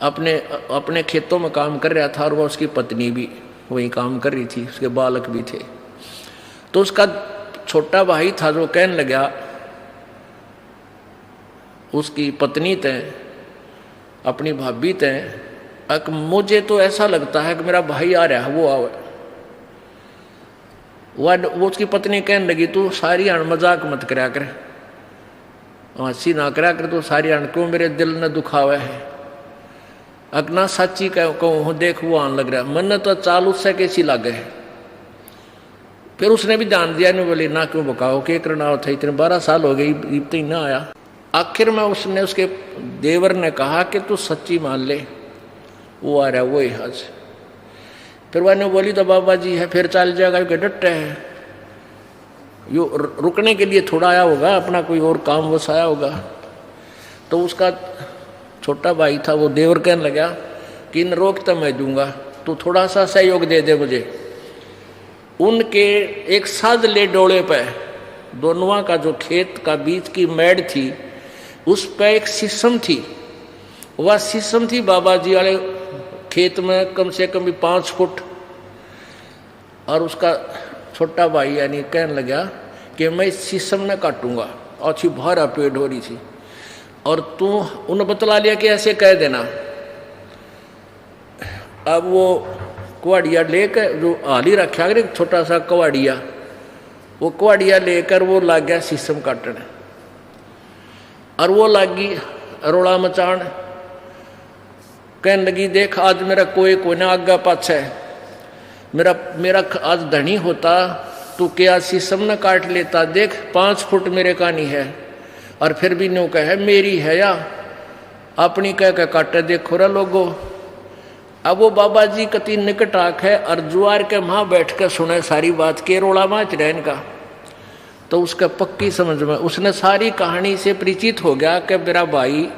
अपने खेतों में काम कर रहा था और वह उसकी पत्नी भी वहीं काम कर रही थी, उसके बालक भी थे। तो उसका छोटा भाई था जो कहने लगा उसकी पत्नी तय, अपनी भाभी तय, मुझे तो ऐसा लगता है कि मेरा भाई आ रहा है, वो आवे। वो उसकी पत्नी कहने लगी तू सारी आन मजाक मत करया कर, हंसी ना करा कर, तो सारी आन क्यों मेरे दिल ने दुखावे है। अगना सच्ची कहूँ देख वो आन लग रहा, मन तो चाल उससे कैसी लागे है। फिर उसने भी ध्यान दिया, नहीं बोली ना क्यों बकाओ, के करना था, इतने 12 साल हो गए इब तो ना आया। आखिर में उसने उसके देवर ने कहा कि तू सच्ची मान ले वो आ रहा वो ही आज। फिर वह ने बोली तो बाबा जी है, फिर चल जाएगा, डटे है, यो रुकने के लिए थोड़ा आया होगा, अपना कोई और काम वसाया होगा। तो उसका छोटा भाई था वो देवर कहने लगा कि इन रोक तो मैं दूंगा, तू थोड़ा सा सहयोग दे दे मुझे। उनके एक साध ले डोले पे दोनों का जो खेत का बीच की मैड थी उस पे एक शीशम थी। वह शीशम थी बाबा जी वाले खेत में कम से कम भी 5 फुट। और उसका छोटा भाई यानी कहने लगा कि मैं इस शीशम ने काटूंगा। अच्छी भारा पेड़ हो रही थी और तू उन्हें बतला लिया कि ऐसे कह देना। अब वो कुआड़िया लेकर जो हाली रखा गया छोटा सा कुआड़िया, वो कुआड़िया लेकर वो लग गया शीशम काटने। और वो लगी रोड़ा मचान, कहने लगी देख आज मेरा कोई ना आगा पाछा है, मेरा आज धनी होता तू क्या शीशम न काट लेता। देख 5 फुट मेरे कानी है और फिर भी न्यू कहे मेरी है या अपनी कह के काटे देखो रे लोगो। अब वो बाबा जी कति निकट आंख है और जुआर के वहां बैठ कर सुने सारी बात के रोड़ा माच रहन का। तो उसका पक्की समझ में उसने सारी कहानी से परिचित हो गया कि मेरा भाई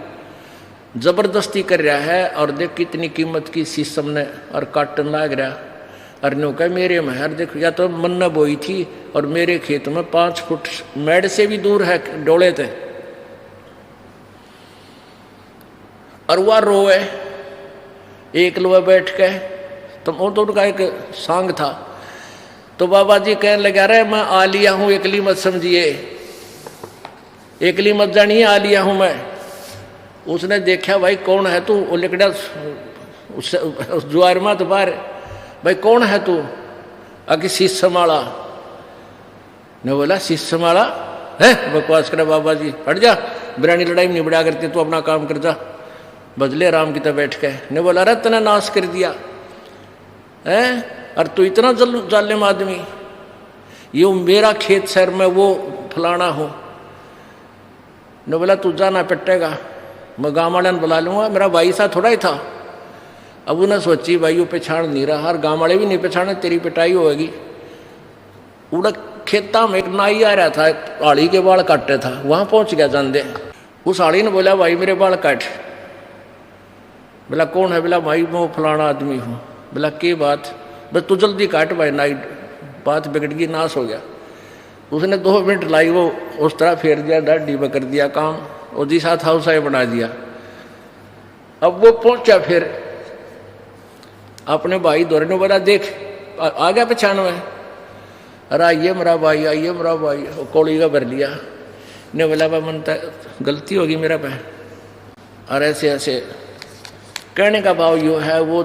जबरदस्ती कर रहा है और देख कितनी कीमत की शीशम ने और काटन लाग रहा। और न्यू कह मेरे में हर देख या तो मन्ना बोई थी और मेरे खेत में 5 फुट मेड़ से भी दूर है डोले थे। और वह रोए एक लोहे बैठ के, तो वो तो उनका एक सांग था। तो बाबा जी कहने लगा रहे मैं आ लिया हूं, एकली मत समझिए, एकली मत जानिए, आ लिया हूं मैं। उसने देखा भाई कौन है तू, वो लिकड़ा उस जुआर में तो बाहर, भाई कौन है तू? आगे शीशमाला ने बोला शीशमाला है, बकवास करे बाबा जी, हट जा, बिरानी लड़ाई में नहीं बढ़ा करते, तू अपना काम कर जा। बदले राम की तरह बैठ के ने बोला अरे तने नाश कर दिया है, और तू इतना जालिम आदमी, ये मेरा खेत शहर में वो फलाना हो। ने बोला तू जाना पिटेगा, मैं गाँव वाले बुला लूंगा, मेरा भाई सा थोड़ा ही था। अब उन्हें सोची भाई वो पहचान नहीं रहा, हर गाँव वाले भी नहीं पहचाने, तेरी पिटाई होगी। उड़ा खेता में एक नाई आ रहा था, आड़ी के बाल काटते था, वहां पहुंच गया जानदे। उस आड़ी ने बोला भाई मेरे बाल काट। बोला कौन है? बोला भाई मैं फलाना आदमी हूँ। बोला की बात? बस तू जल्दी काट भाई, नाई बात बिगड़ गई, नाश हो गया। उसने 2 मिनट लाई, वो उस तरह फेर दिया, डाढ़ी में कर दिया काम, और जिसा था उसा ही बना दिया। अब वो पहुंचा फिर अपने भाई दौरे ने बोला देख आ गया पहचान में, अरे आइए मेरा भाई, आइए मेरा भाई, कोड़ी का भर लिया। ने बोला भाई मन गलती होगी मेरा पे। और ऐसे ऐसे कहने का भाव यो है, वो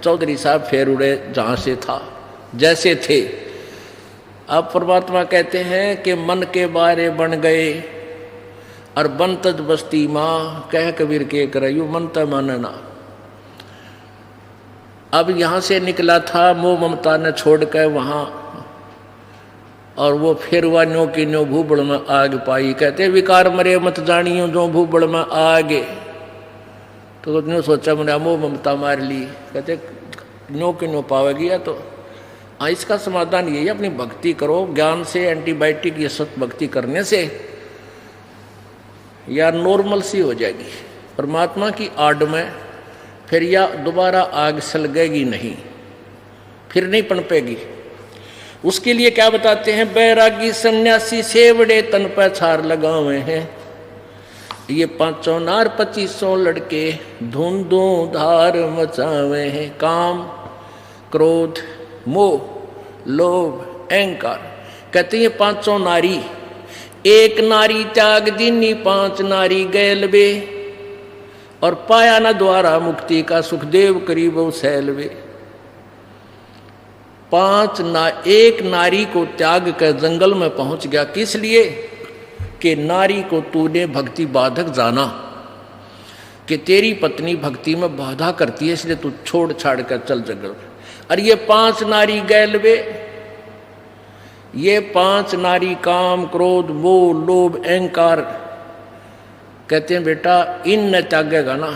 चौधरी साहब फेर उड़े जहां से था जैसे थे। अब परमात्मा कहते हैं कि मन के बारे बन गए और बनतज बस्ती माँ, कह कबीर के करयू मन त मानना। अब यहां से निकला था मोह ममता ने छोड़ कर वहां, और वो फिर हुआ न्यो की न्यो भूबड़ में आग पाई। कहते विकार मरे मत जानियो जो भूबड़ में आगे। तो न्यो सोचा मैंने मोह ममता मार ली, कहते न्यो की न्यो पावेगी। या तो इसका समाधान यही है, अपनी भक्ति करो ज्ञान से, एंटीबायोटिक ये सत भक्ति करने से या नॉर्मल सी हो जाएगी परमात्मा की आड़ में। फिर या दोबारा आग सलगेगी नहीं, फिर नहीं पनपेगी। उसके लिए क्या बताते हैं, बैरागी सन्यासी सेवड़े तन पर छार लगावे हैं, ये 500 नार 2500 लड़के धुंधों धार मचावे हैं। काम क्रोध मोह लोभ अहंकार, कहते हैं 500 नारी, एक नारी त्याग दीनी 5 नारी गैलवे, और पाया न द्वारा मुक्ति का सुखदेव करीब सैलवे। 1 नारी को त्याग कर जंगल में पहुंच गया, किस लिए? कि नारी को तूने भक्ति बाधक जाना, कि तेरी पत्नी भक्ति में बाधा करती है, इसलिए तू छोड़ छाड़ कर चल जंगल में। और ये 5 नारी गैलवे, ये 5 नारी काम क्रोध मोह लोभ अहंकार, कहते हैं बेटा इन न त्यागेगा ना,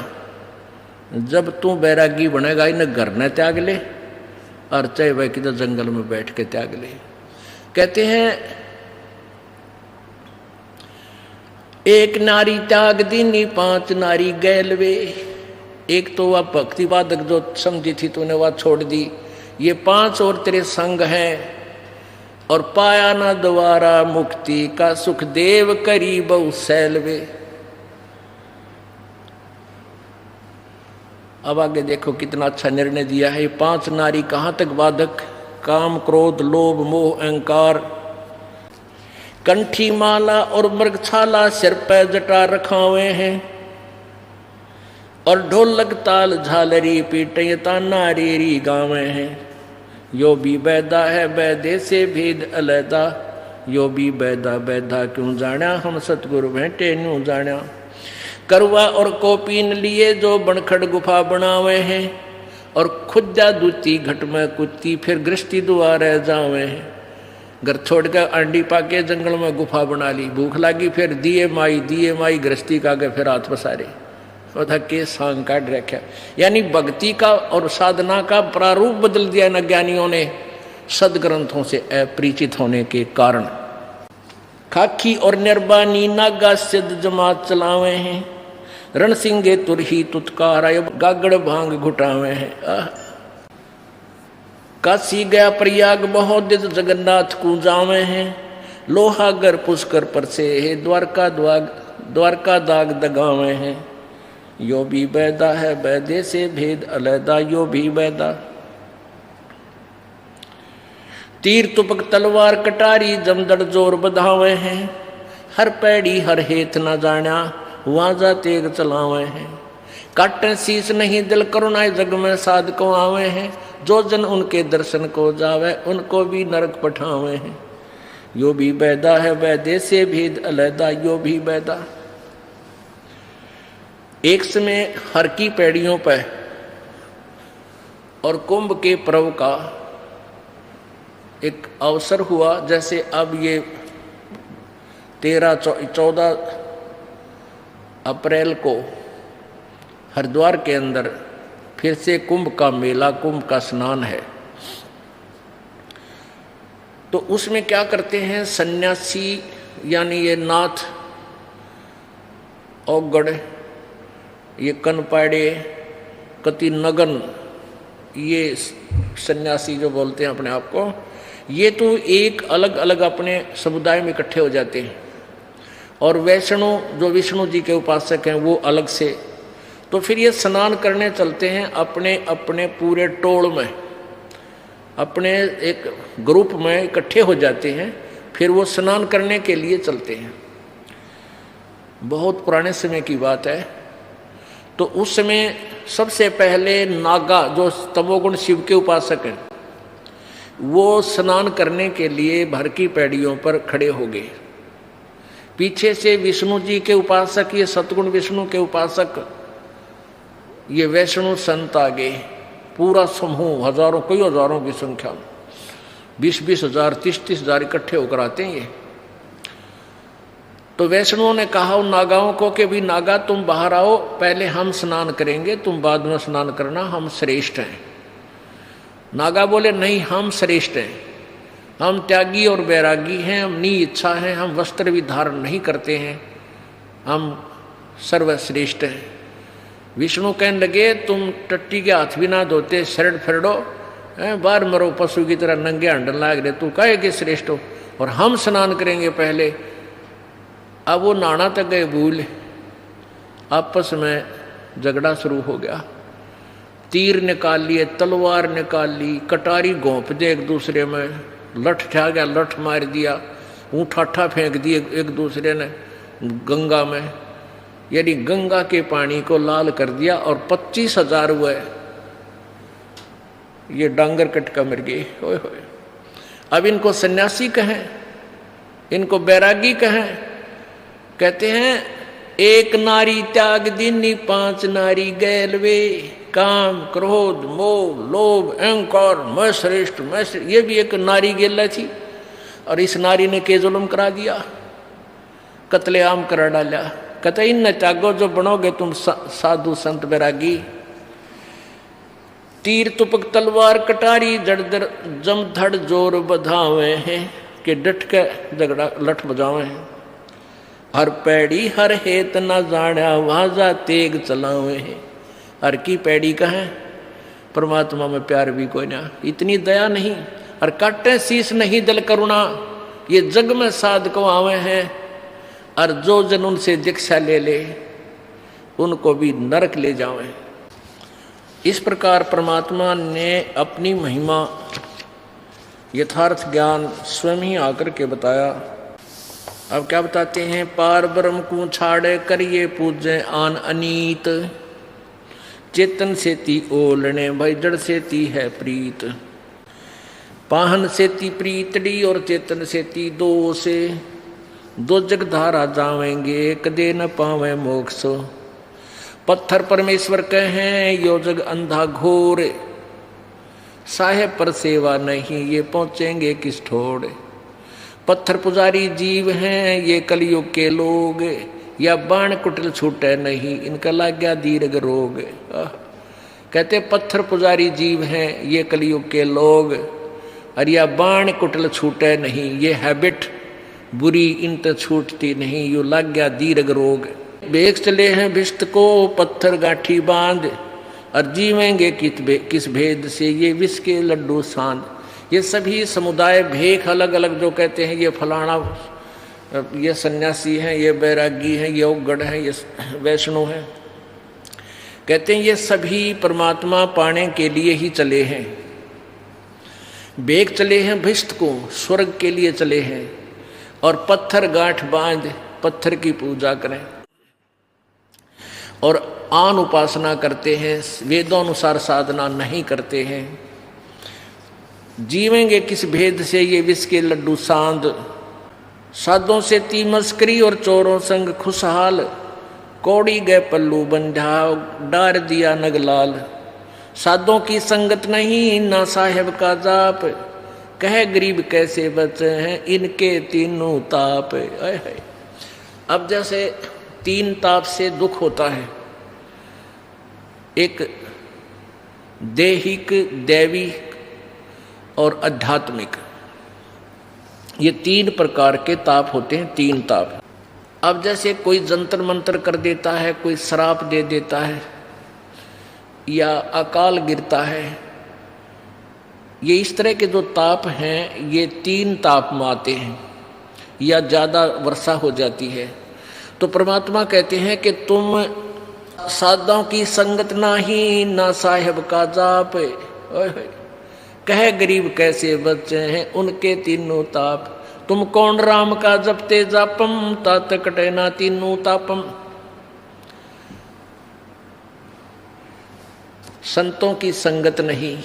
जब तू बैरागी बनेगा इन घर न त्याग ले, और चाहे वह किधर जंगल में बैठ के त्याग ले। कहते हैं 1 नारी त्याग दीनी 5 नारी गैलवे, एक तो वह भक्तिवादक जो समझी थी तूने वह छोड़ दी, ये 5 और तेरे संग हैं। और पाया ना द्वारा मुक्ति का सुख देव करी बहु सैलवे। अब आगे देखो कितना अच्छा निर्णय दिया है। 5 नारी कहाँ तक बाधक? काम, क्रोध, लोभ, मोह, अहंकार, कंठी माला और मृगछाला सिर पे जटा रखावे हैं, और ढोलक ताल झालरी पीटे ताना रेरी गावे हैं। यो भी बैदा है बैदे से भेद अलैदा, यो भी बैदा बैदा क्यों जाना, हम सतगुरु भेंटे न्यू जाना। करवा और कोपीन लिए जो बनखड़ गुफा बनावे हैं, और खुदा दूती घट में कुत्ती फिर गृष्टि दुआरे जावे हैं। घर छोड़कर अंडी पाके जंगल में गुफा बना ली, भूख लगी फिर दिए माई गृहस्थी का गए फिर हाथ पसारे। था के सांग काट रखा, यानी भक्ति का और साधना का प्रारूप बदल दिया न ज्ञानियों ने सदग्रंथों से अपरिचित होने के कारण। खाकी और निर्बानी नागा सिद्ध जमात चलावे हैं, रणसिंगे तुरही तुतकार गागड़ भांग घुटावे हैं। काशी गया प्रयाग बहुत जगन्नाथ को जावे हैं, लोहागर पुष्कर पर से है द्वारका दाग दगावे हैं। यो भी बैदा है बैदे से भेद अलैदा, यो भी बैदा। तीर तुपक तलवार कटारी जमदड़ जोर बधावे हैं, हर पैड़ी हर हेत न जाना वाजा तेग चलावे हैं। काटन शीस नहीं दिल करुणाए जग में साध को आवे हैं, जो जन उनके दर्शन को जावे उनको भी नरक पठावे हैं। यो भी बैदा है बैदे से भेद अलैदा, यो भी बैदा। एक समय हर की पैड़ियों पर और कुंभ के पर्व का एक अवसर हुआ। जैसे अब ये 13-14 अप्रैल को हरिद्वार के अंदर फिर से कुंभ का मेला, कुंभ का स्नान है। तो उसमें क्या करते हैं सन्यासी, यानी ये नाथ औगड़, ये कनपाड़े, कति नगन, ये सन्यासी जो बोलते हैं अपने आप को, ये तो एक अलग अलग अपने समुदाय में इकट्ठे हो जाते हैं। और वैष्णव जो विष्णु जी के उपासक हैं वो अलग से। तो फिर ये स्नान करने चलते हैं अपने अपने पूरे टोल में, अपने एक ग्रुप में इकट्ठे हो जाते हैं, फिर वो स्नान करने के लिए चलते हैं। बहुत पुराने समय की बात है। तो उस समय सबसे पहले नागा जो तमोगुण शिव के उपासक हैं वो स्नान करने के लिए भर की पैड़ियों पर खड़े हो गए। पीछे से विष्णु जी के उपासक, ये सतगुण विष्णु के उपासक, ये वैष्णव संत आ गए। पूरा समूह, हजारों, कई हजारों की संख्या में, 20-20 हजार, 30-30 हजार इकट्ठे होकर आते हैं ये। तो वैष्णवों ने कहा उन नागाओं को कि भी नागा तुम बाहर आओ, पहले हम स्नान करेंगे, तुम बाद में स्नान करना, हम श्रेष्ठ हैं। नागा बोले नहीं, हम श्रेष्ठ हैं, हम त्यागी और बैरागी हैं, हम नी इच्छा हैं, हम वस्त्र भी धारण नहीं करते हैं, हम सर्वश्रेष्ठ हैं। विष्णु कहने लगे तुम टट्टी के हाथ भी ना धोते, शरण फिरडो, बाहर मरो पशु की तरह नंगे हंडन लाग रहे, तू कहे कि श्रेष्ठ हो, और हम स्नान करेंगे पहले। अब वो नहाना तक गए भूल, आपस में झगड़ा शुरू हो गया। तीर निकाल लिए, तलवार निकाल ली, कटारी घोंप दे एक दूसरे में, लठ ठा गया, लठ मार दिया, ऊँठाठा फेंक दिए एक दूसरे ने गंगा में, यानी गंगा के पानी को लाल कर दिया। और 25,000 हुए, ये डांगर कटका मर गए। होए होए। अब इनको सन्यासी कहें, इनको बैरागी कहें? कहते हैं एक नारी त्याग दीनी 5 नारी गैल वे, काम, क्रोध, मोह, लोभ, अहंकार, मैं श्रेष्ठ, मैं श्रेष्ठ। ये भी एक नारी गेला थी, और इस नारी ने के जुल्म करा दिया, कत्लेआम करा डाला। कहते इन त्यागो जो बनोगे तुम साधु संत बैरागी। तीर तुपक तलवार कटारी जड़दर जमधड़ जोर बधावे हैं, कि डट के झगड़ा लठ बजावे हैं। हर पैड़ी हर हेत न जाना वाजा तेग चलावे हैं। हर की पैड़ी का है, परमात्मा में प्यार भी कोई ना, इतनी दया नहीं। और काटे शीश नहीं दिल करुणा, ये जग में साध को आवे हैं। और जो जन उनसे दीक्षा ले ले उनको भी नरक ले जावे। इस प्रकार परमात्मा ने अपनी महिमा यथार्थ ज्ञान स्वयं ही आकर के बताया। अब क्या बताते हैं, पार ब्रह्म को छाड़े करिए पूजे आन अनीत, चेतन से ती ओलने भाई जड़ से ती है प्रीत, पाहन से ती प्रीतड़ी और चेतन से ती दो से, दो जग धारा जावेंगे कदे न पावे मोक्ष, पत्थर परमेश्वर कहें यो जग अंधा घोर, साहेब पर सेवा नहीं ये पहुंचेंगे किस ठोड़, पत्थर पुजारी जीव हैं ये कलयुग के लोग, या बाण कुटिल छूटे नहीं इनका लग गया दीर्घ रोग। कहते पत्थर पुजारी जीव हैं ये कलयुग के लोग, और या बाण कुटिल छूटे नहीं, ये हैबिट बुरी इन तो छूटती नहीं, यो लग गया दीर्घ रोग। बेग चले हैं भिष्ट को पत्थर गाठी बांध, और जीवेंगे किस भेद से ये विष के लड्डू सांध। ये सभी समुदाय भेख अलग अलग जो कहते हैं ये फलाना, ये सन्यासी हैं, ये बैरागी हैं, ये उग्गड़ हैं, ये वैष्णव हैं, कहते हैं ये सभी परमात्मा पाने के लिए ही चले हैं। बेग चले हैं भिष्ट को, स्वर्ग के लिए चले हैं, और पत्थर गांठ बांध पत्थर की पूजा करें, और आन उपासना करते हैं, वेदोनुसार साधना नहीं करते हैं। जीवेंगे किस भेद से ये विष के लड्डू सांद, साधों से ती मस्करी और चोरों संग खुशहाल, कौड़ी गए पल्लू बंधा डार दिया नगलाल, साधों की संगत नहीं ना साहेब का जाप, कहे गरीब कैसे बचे हैं इनके तीनों ताप। अब जैसे तीन ताप से दुख होता है, एक देहिक, दैविक और आध्यात्मिक, ये तीन प्रकार के ताप होते हैं, तीन ताप। अब जैसे कोई जंतर मंतर कर देता है, कोई श्राप दे देता है, या अकाल गिरता है, ये इस तरह के जो ताप हैं ये तीन ताप में आते हैं, या ज़्यादा वर्षा हो जाती है। तो परमात्मा कहते हैं कि तुम साधुओं की संगत नाही ना साहेब का जाप, कहे गरीब कैसे बचे हैं उनके तीनों ताप, तुम कौन राम का जपते जापम तात कटे ना तीनों तापम। संतों की संगत नहीं,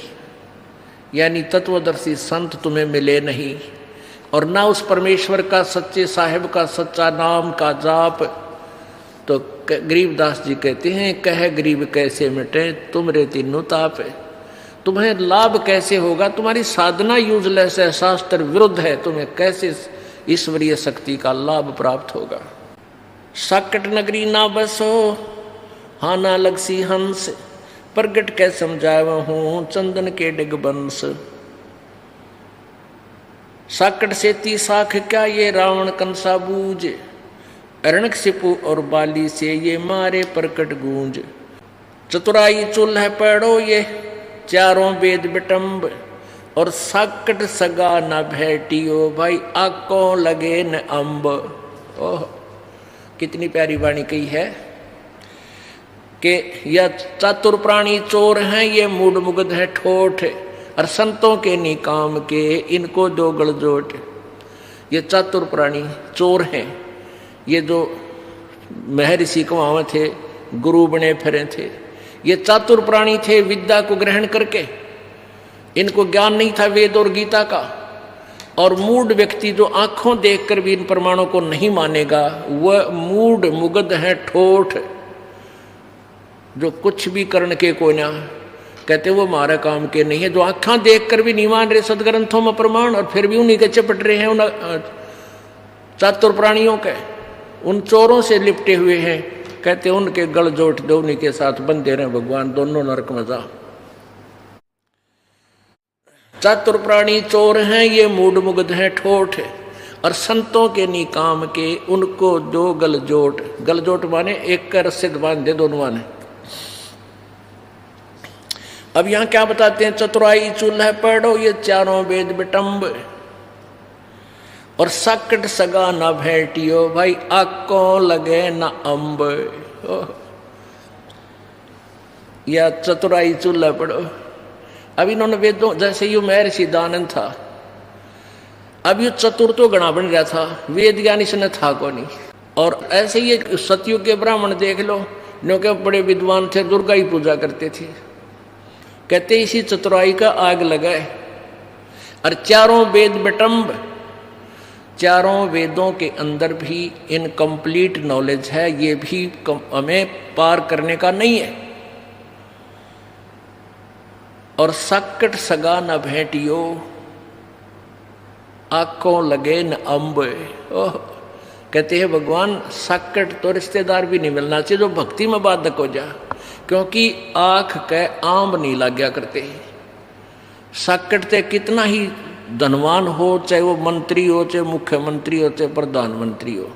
यानी तत्वदर्शी संत तुम्हें मिले नहीं, और ना उस परमेश्वर का सच्चे साहिब का सच्चा नाम का जाप। तो गरीबदास जी कहते हैं कह गरीब कैसे मिटे तुमरे तीनों ताप, तुम्हें लाभ कैसे होगा, तुम्हारी साधना यूजलेस है, शास्त्र विरुद्ध है, तुम्हें कैसे ईश्वरीय शक्ति का लाभ प्राप्त होगा। साकट नगरी ना बसो हाँ ना लगसी हंस, प्रगट के समझावा हूं चंदन के डिगबंस, साकट से ती साख क्या ये रावण कंसा बूझ, अरणकशिपु और बाली से ये मारे प्रकट गूंज, चतुराई चूल्ह पैड़ो ये चारों वेद बिटम्ब, और साकट सगा न भेटियो भाई आकों लगे न अम्ब। ओह कितनी प्यारी वाणी कही है कि यह चातुर प्राणी चोर हैं ये मूड मुग्ध है ठोठ, और संतों के निकाम के इनको दो गलजोट। ये चातुर प्राणी चोर हैं, ये जो महर्षि कुमाव थे, गुरु बने फिरे थे, ये चातुर प्राणी थे विद्या को ग्रहण करके, इनको ज्ञान नहीं था वेद और गीता का। और मूढ़ व्यक्ति जो आंखों देखकर भी इन प्रमाणों को नहीं मानेगा वह मूढ़ मुग्ध है ठोठ, जो कुछ भी करने के को ना कहते वो हमारे काम के नहीं है, जो आंखें देखकर भी नहीं मान रहे सदग्रंथों में प्रमाण, और फिर भी उन्हीं के चपट रहे हैं उन चातुर प्राणियों के, उन चोरों से लिपटे हुए हैं। कहते उनके गल जोट दो, उन्हीं के साथ बंदे रहे भगवान, दोनों नरक में जा। चातुर प्राणी चोर हैं ये मूढ़ मुग्ध हैं ठोठ, और संतों के निकाम के उनको दो गलजोट। गलजोट माने एक कर सिद्ध बांध दे दोनों माने। अब यहां क्या बताते हैं, चतुराई चूल्हे पढ़ो ये चारों वेद बिटम्ब, और सकट सगा न भेटियो भाई आको लगे न अम्ब। या चतुराई चूल्हे पढ़ो। अब इन्होंने वेदों, जैसे यू महर्षि दानंद था, अब यू चतुर तो गणा बन गया था, वेद ज्ञान इसने था को नहीं। और ऐसे ही सतयुग के ब्राह्मण देख लो, जो के बड़े विद्वान थे, दुर्गा ही पूजा करते थे। कहते इसी चतुराई का आग लगाए। और चारों वेद बिटम्ब, चारों वेदों के अंदर भी इनकम्प्लीट नॉलेज है, ये भी हमें पार करने का नहीं है। और सकट सगा न भेटियो आंखों लगे न अम्ब। ओह, कहते हैं भगवान सकट तो रिश्तेदार भी नहीं मिलना चाहिए जो भक्ति में बाधक हो जा, क्योंकि आंख के आंब नहीं लग गया करते। सकट ते कितना ही धनवान हो, चाहे वो मंत्री हो, चाहे मुख्यमंत्री हो, चाहे प्रधानमंत्री हो,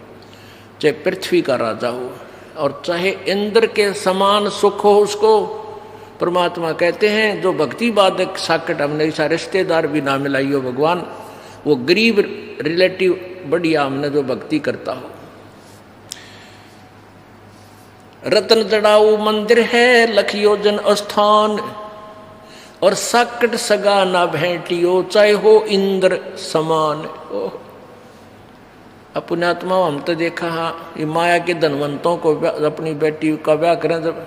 चाहे पृथ्वी का राजा हो, और चाहे इंद्र के समान सुख हो उसको, परमात्मा कहते हैं जो भक्ति बाधक साकट हमने ऐसा रिश्तेदार भी ना मिलाइयो भगवान, वो गरीब रिलेटिव बढ़िया हमने जो भक्ति करता हो। रतन जड़ाऊ मंदिर है लखियो जन स्थान, और साकट सगा ना भेटियो चाहे हो इंद्र समान। पुण्यात्मा हम तो देखा हाँ, ये माया के धनवंतों को अपनी बेटी का ब्याह करें जब,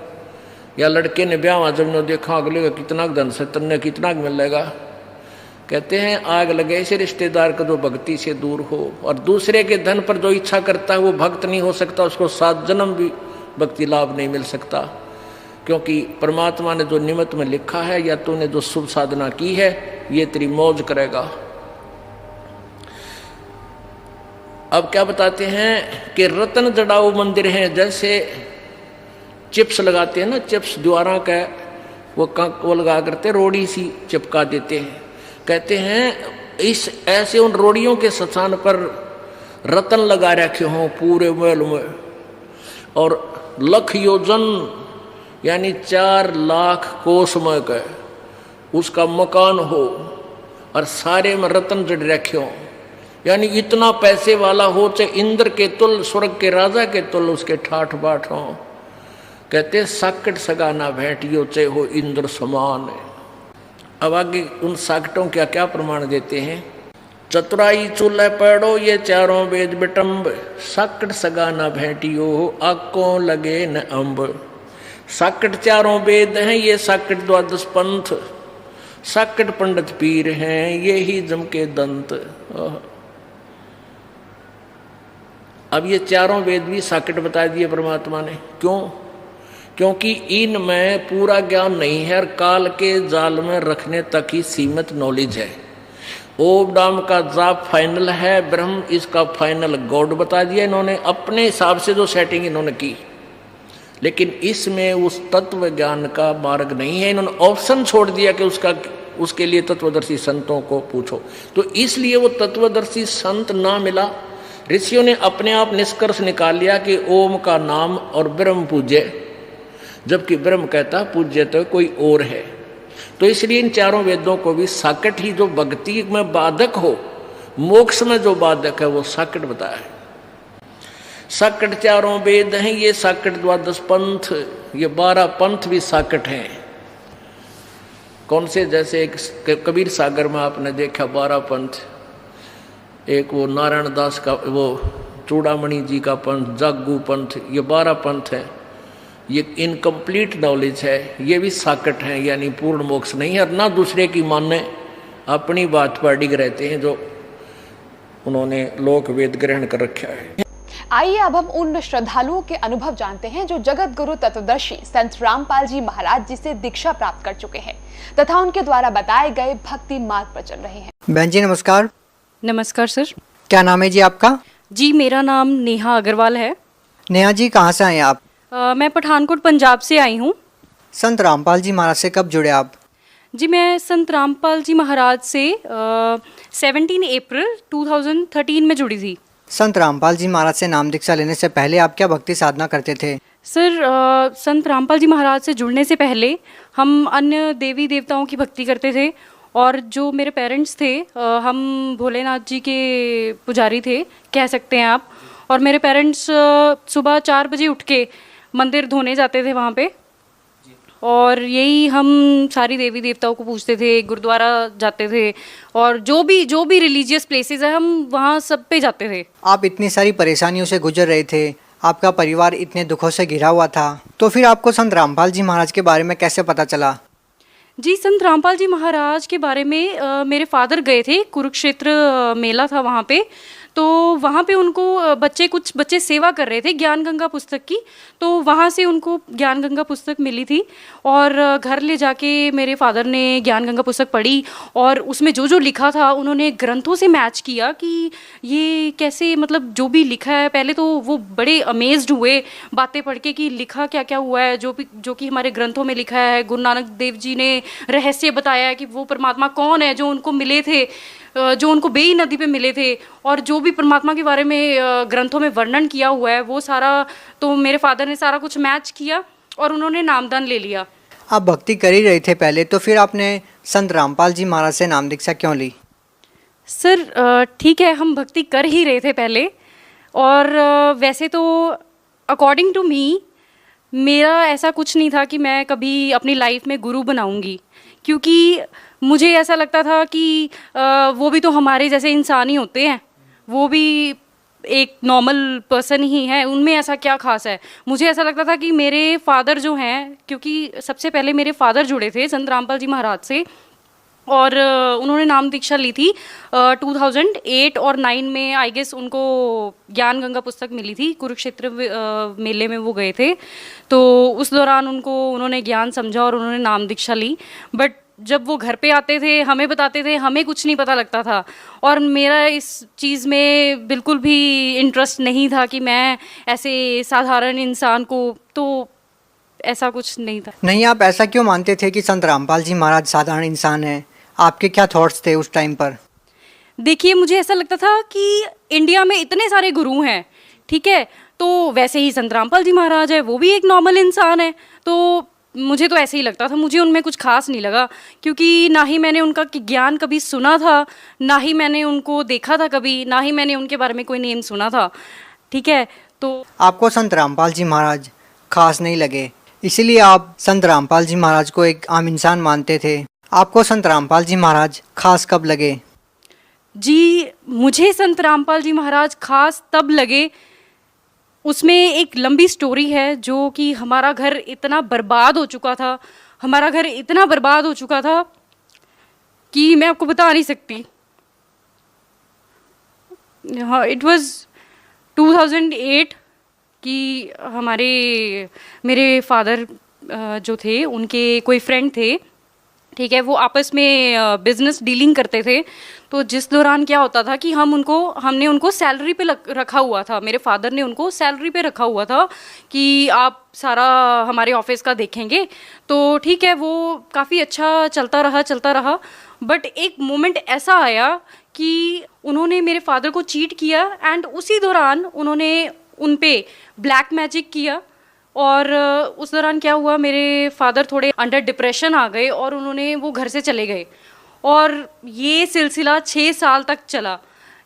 या लड़के ने ब्याह जब ने देखा अगले का कितना धन से तन्ने कितना मिलेगा। कहते हैं आग लगे ऐसे रिश्तेदार का जो भक्ति से दूर हो, और दूसरे के धन पर जो इच्छा करता है वो भक्त नहीं हो सकता, उसको 7 जन्म भी भक्ति लाभ नहीं मिल सकता, क्योंकि परमात्मा ने जो निमित्त में लिखा है या तूने जो शुभ साधना की है ये तेरी मौज करेगा। अब क्या बताते हैं कि रतन जड़ाऊ मंदिर हैं, जैसे चिप्स लगाते हैं ना, चिप्स द्वारा का वो लगा करते रोड़ी सी चिपका देते हैं। कहते हैं इस ऐसे उन रोड़ियों के स्थान पर रतन लगा रखे हों पूरे महल में, और लख योजन यानी 4 लाख कोसमय का उसका मकान हो, और सारे में रतन जड़ रखे हों, यानी इतना पैसे वाला हो, चाहे इंद्र के तुल स्वर्ग के राजा के तुल उसके ठाठ बाट हों। कहते साकट सगा ना भेटियो चाहे हो इंद्र समान। अब आगे उन साकटों क्या क्या प्रमाण देते हैं। चतुराई चूल्हे पढ़ो ये चारों वेद बिटम्ब, साकट सगा ना भेटियो आंखों लगे न अम्ब। साकट चारों वेद हैं ये साकट द्वादश पंथ, साकट पंडित पीर हैं ये ही जम के दंत। अब ये चारों वेद भी साकट बता दिए परमात्मा ने। क्यों? क्योंकि इनमें पूरा ज्ञान नहीं है और काल के जाल में रखने तक ही सीमित नॉलेज है। ओम डाम का जाप फाइनल है, ब्रह्म इसका फाइनल गॉड बता दिया इन्होंने, अपने हिसाब से जो सेटिंग इन्होंने की, लेकिन इसमें उस तत्व ज्ञान का मार्ग नहीं है। इन्होंने ऑप्शन छोड़ दिया कि उसके लिए तत्वदर्शी संतों को पूछो, तो इसलिए वो तत्वदर्शी संत ना मिला। ऋषियों ने अपने आप निष्कर्ष निकाल लिया कि ओम का नाम और ब्रह्म पूज्य, जबकि ब्रह्म कहता पूज्य तो कोई और है। तो इसलिए इन चारों वेदों को भी साकट ही, जो भक्ति में बाधक हो, मोक्ष में जो बाधक है वो साकट बताया है। साकट चारों वेद हैं ये साकट द्वादश पंथ, ये 12 पंथ भी साकट हैं। कौन से? जैसे एक कबीर सागर में आपने देखा 12 पंथ, एक वो नारायण दास का, वो चूड़ामणि जी का पंथ, जागू पंथ, ये 12 पंथ हैं। ये इनकम्प्लीट नॉलेज है, ये भी साकट हैं, यानी पूर्ण मोक्ष नहीं है। और ना दूसरे की मानने, अपनी बात पर अडिग रहते हैं जो उन्होंने लोक वेद ग्रहण कर रखा है। आइए अब हम उन श्रद्धालुओं के अनुभव जानते हैं जो जगत गुरु तत्वदर्शी संत रामपाल जी महाराज जी से दीक्षा प्राप्त कर चुके हैं तथा उनके द्वारा बताए गए भक्ति मार्ग पर चल रहे हैं। बहन जी नमस्कार। नमस्कार सर। क्या नाम है जी आपका? जी मेरा नाम नेहा अग्रवाल है। नेहा जी कहाँ से आए आप? मैं पठानकोट पंजाब से आई हूँ। संत रामपाल जी महाराज से कब जुड़े आप? जी मैं संत रामपाल जी महाराज से 17 अप्रैल 2013 में जुड़ी थी। संत रामपाल जी महाराज से नाम दीक्षा लेने से पहले आप क्या भक्ति साधना करते थे? सर संत रामपाल जी महाराज से जुड़ने से पहले हम अन्य देवी देवताओं की भक्ति करते थे। और जो मेरे पेरेंट्स थे हम भोलेनाथ जी के पुजारी थे, कह सकते हैं आप। और मेरे पेरेंट्स सुबह 4 बजे उठ के मंदिर धोने जाते थे वहाँ पे, और यही हम सारी देवी देवताओं को पूछते थे, गुरुद्वारा जाते थे, और जो भी रिलीजियस प्लेसेस है हम वहाँ सब पे जाते थे। आप इतनी सारी परेशानियों से गुजर रहे थे, आपका परिवार इतने दुखों से घिरा हुआ था, तो फिर आपको संत रामपाल जी महाराज के बारे में कैसे पता चला? जी, संत रामपाल जी महाराज के बारे में मेरे फादर गए थे, कुरुक्षेत्र मेला था वहाँ पे। तो वहाँ पे उनको कुछ बच्चे सेवा कर रहे थे ज्ञान गंगा पुस्तक की, तो वहाँ से उनको ज्ञान गंगा पुस्तक मिली थी। और घर ले जाके मेरे फादर ने ज्ञान गंगा पुस्तक पढ़ी, और उसमें जो जो लिखा था उन्होंने ग्रंथों से मैच किया कि ये कैसे, मतलब जो भी लिखा है, पहले तो वो बड़े अमेज्ड हुए बातें पढ़ के कि लिखा क्या क्या हुआ है, जो कि हमारे ग्रंथों में लिखा है। गुरु नानक देव जी ने रहस्य बताया है कि वो परमात्मा कौन है जो उनको मिले थे, जो उनको बेई नदी पे मिले थे, और जो भी परमात्मा के बारे में ग्रंथों में वर्णन किया हुआ है वो सारा, तो मेरे फादर ने सारा कुछ मैच किया और उन्होंने नामदान ले लिया। आप भक्ति कर ही रहे थे पहले, तो फिर आपने संत रामपाल जी महाराज से नाम दीक्षा क्यों ली? सर ठीक है, हम भक्ति कर ही रहे थे पहले, और वैसे तो अकॉर्डिंग टू मी मेरा ऐसा कुछ नहीं था कि मैं कभी अपनी लाइफ में गुरु बनाऊंगी, क्योंकि मुझे ऐसा लगता था कि वो भी तो हमारे जैसे इंसान ही होते हैं, वो भी एक नॉर्मल पर्सन ही है, उनमें ऐसा क्या खास है। मुझे ऐसा लगता था कि मेरे फादर जो हैं, क्योंकि सबसे पहले मेरे फादर जुड़े थे संत रामपाल जी महाराज से, और उन्होंने नाम दीक्षा ली थी 2008 और 9 में, आई गेस उनको ज्ञान गंगा पुस्तक मिली थी, कुरुक्षेत्र मेले में वो गए थे। तो उस दौरान उन्होंने ज्ञान समझा और उन्होंने नाम दीक्षा ली। बट जब वो घर पे आते थे, हमें बताते थे, हमें कुछ नहीं पता लगता था, और मेरा इस चीज़ में बिल्कुल भी इंटरेस्ट नहीं था कि मैं ऐसे साधारण इंसान को, तो ऐसा कुछ नहीं था। नहीं, आप ऐसा क्यों मानते थे कि संत रामपाल जी महाराज साधारण इंसान हैं? आपके क्या थॉट्स थे उस टाइम पर? देखिए, मुझे ऐसा लगता था कि इंडिया में इतने सारे गुरु हैं, ठीक है, तो वैसे ही संत रामपाल जी महाराज है, वो भी एक नॉर्मल इंसान है। तो मुझे तो ऐसे ही लगता था, मुझे उनमें कुछ खास नहीं लगा, क्योंकि ना ही मैंने उनका ज्ञान कभी सुना था, ना ही मैंने उनको देखा था कभी, ना ही मैंने उनके बारे में कोई नेम सुना था, ठीक है। तो आपको संत रामपाल जी महाराज खास नहीं लगे, इसीलिए आप संत रामपाल जी महाराज को एक आम इंसान मानते थे। आपको संत रामपाल जी महाराज खास कब लगे? जी, मुझे संत रामपाल जी महाराज खास तब लगे, उसमें एक लंबी स्टोरी है, जो कि हमारा घर इतना बर्बाद हो चुका था, हमारा घर इतना बर्बाद हो चुका था कि मैं आपको बता नहीं सकती। हाँ, इट वाज 2008 कि मेरे फादर जो थे, उनके कोई फ्रेंड थे, ठीक है, वो आपस में बिजनेस डीलिंग करते थे। तो जिस दौरान क्या होता था कि हमने उनको सैलरी पे रखा हुआ था, मेरे फादर ने उनको सैलरी पे रखा हुआ था कि आप सारा हमारे ऑफिस का देखेंगे। तो ठीक है, वो काफ़ी अच्छा चलता रहा। बट एक मोमेंट ऐसा आया कि उन्होंने मेरे फादर को चीट किया, एंड उसी दौरान उन्होंने उन पे ब्लैक मैजिक किया। और उस दौरान क्या हुआ, मेरे फादर थोड़े अंडर डिप्रेशन आ गए और वो घर से चले गए, और ये सिलसिला 6 साल तक चला।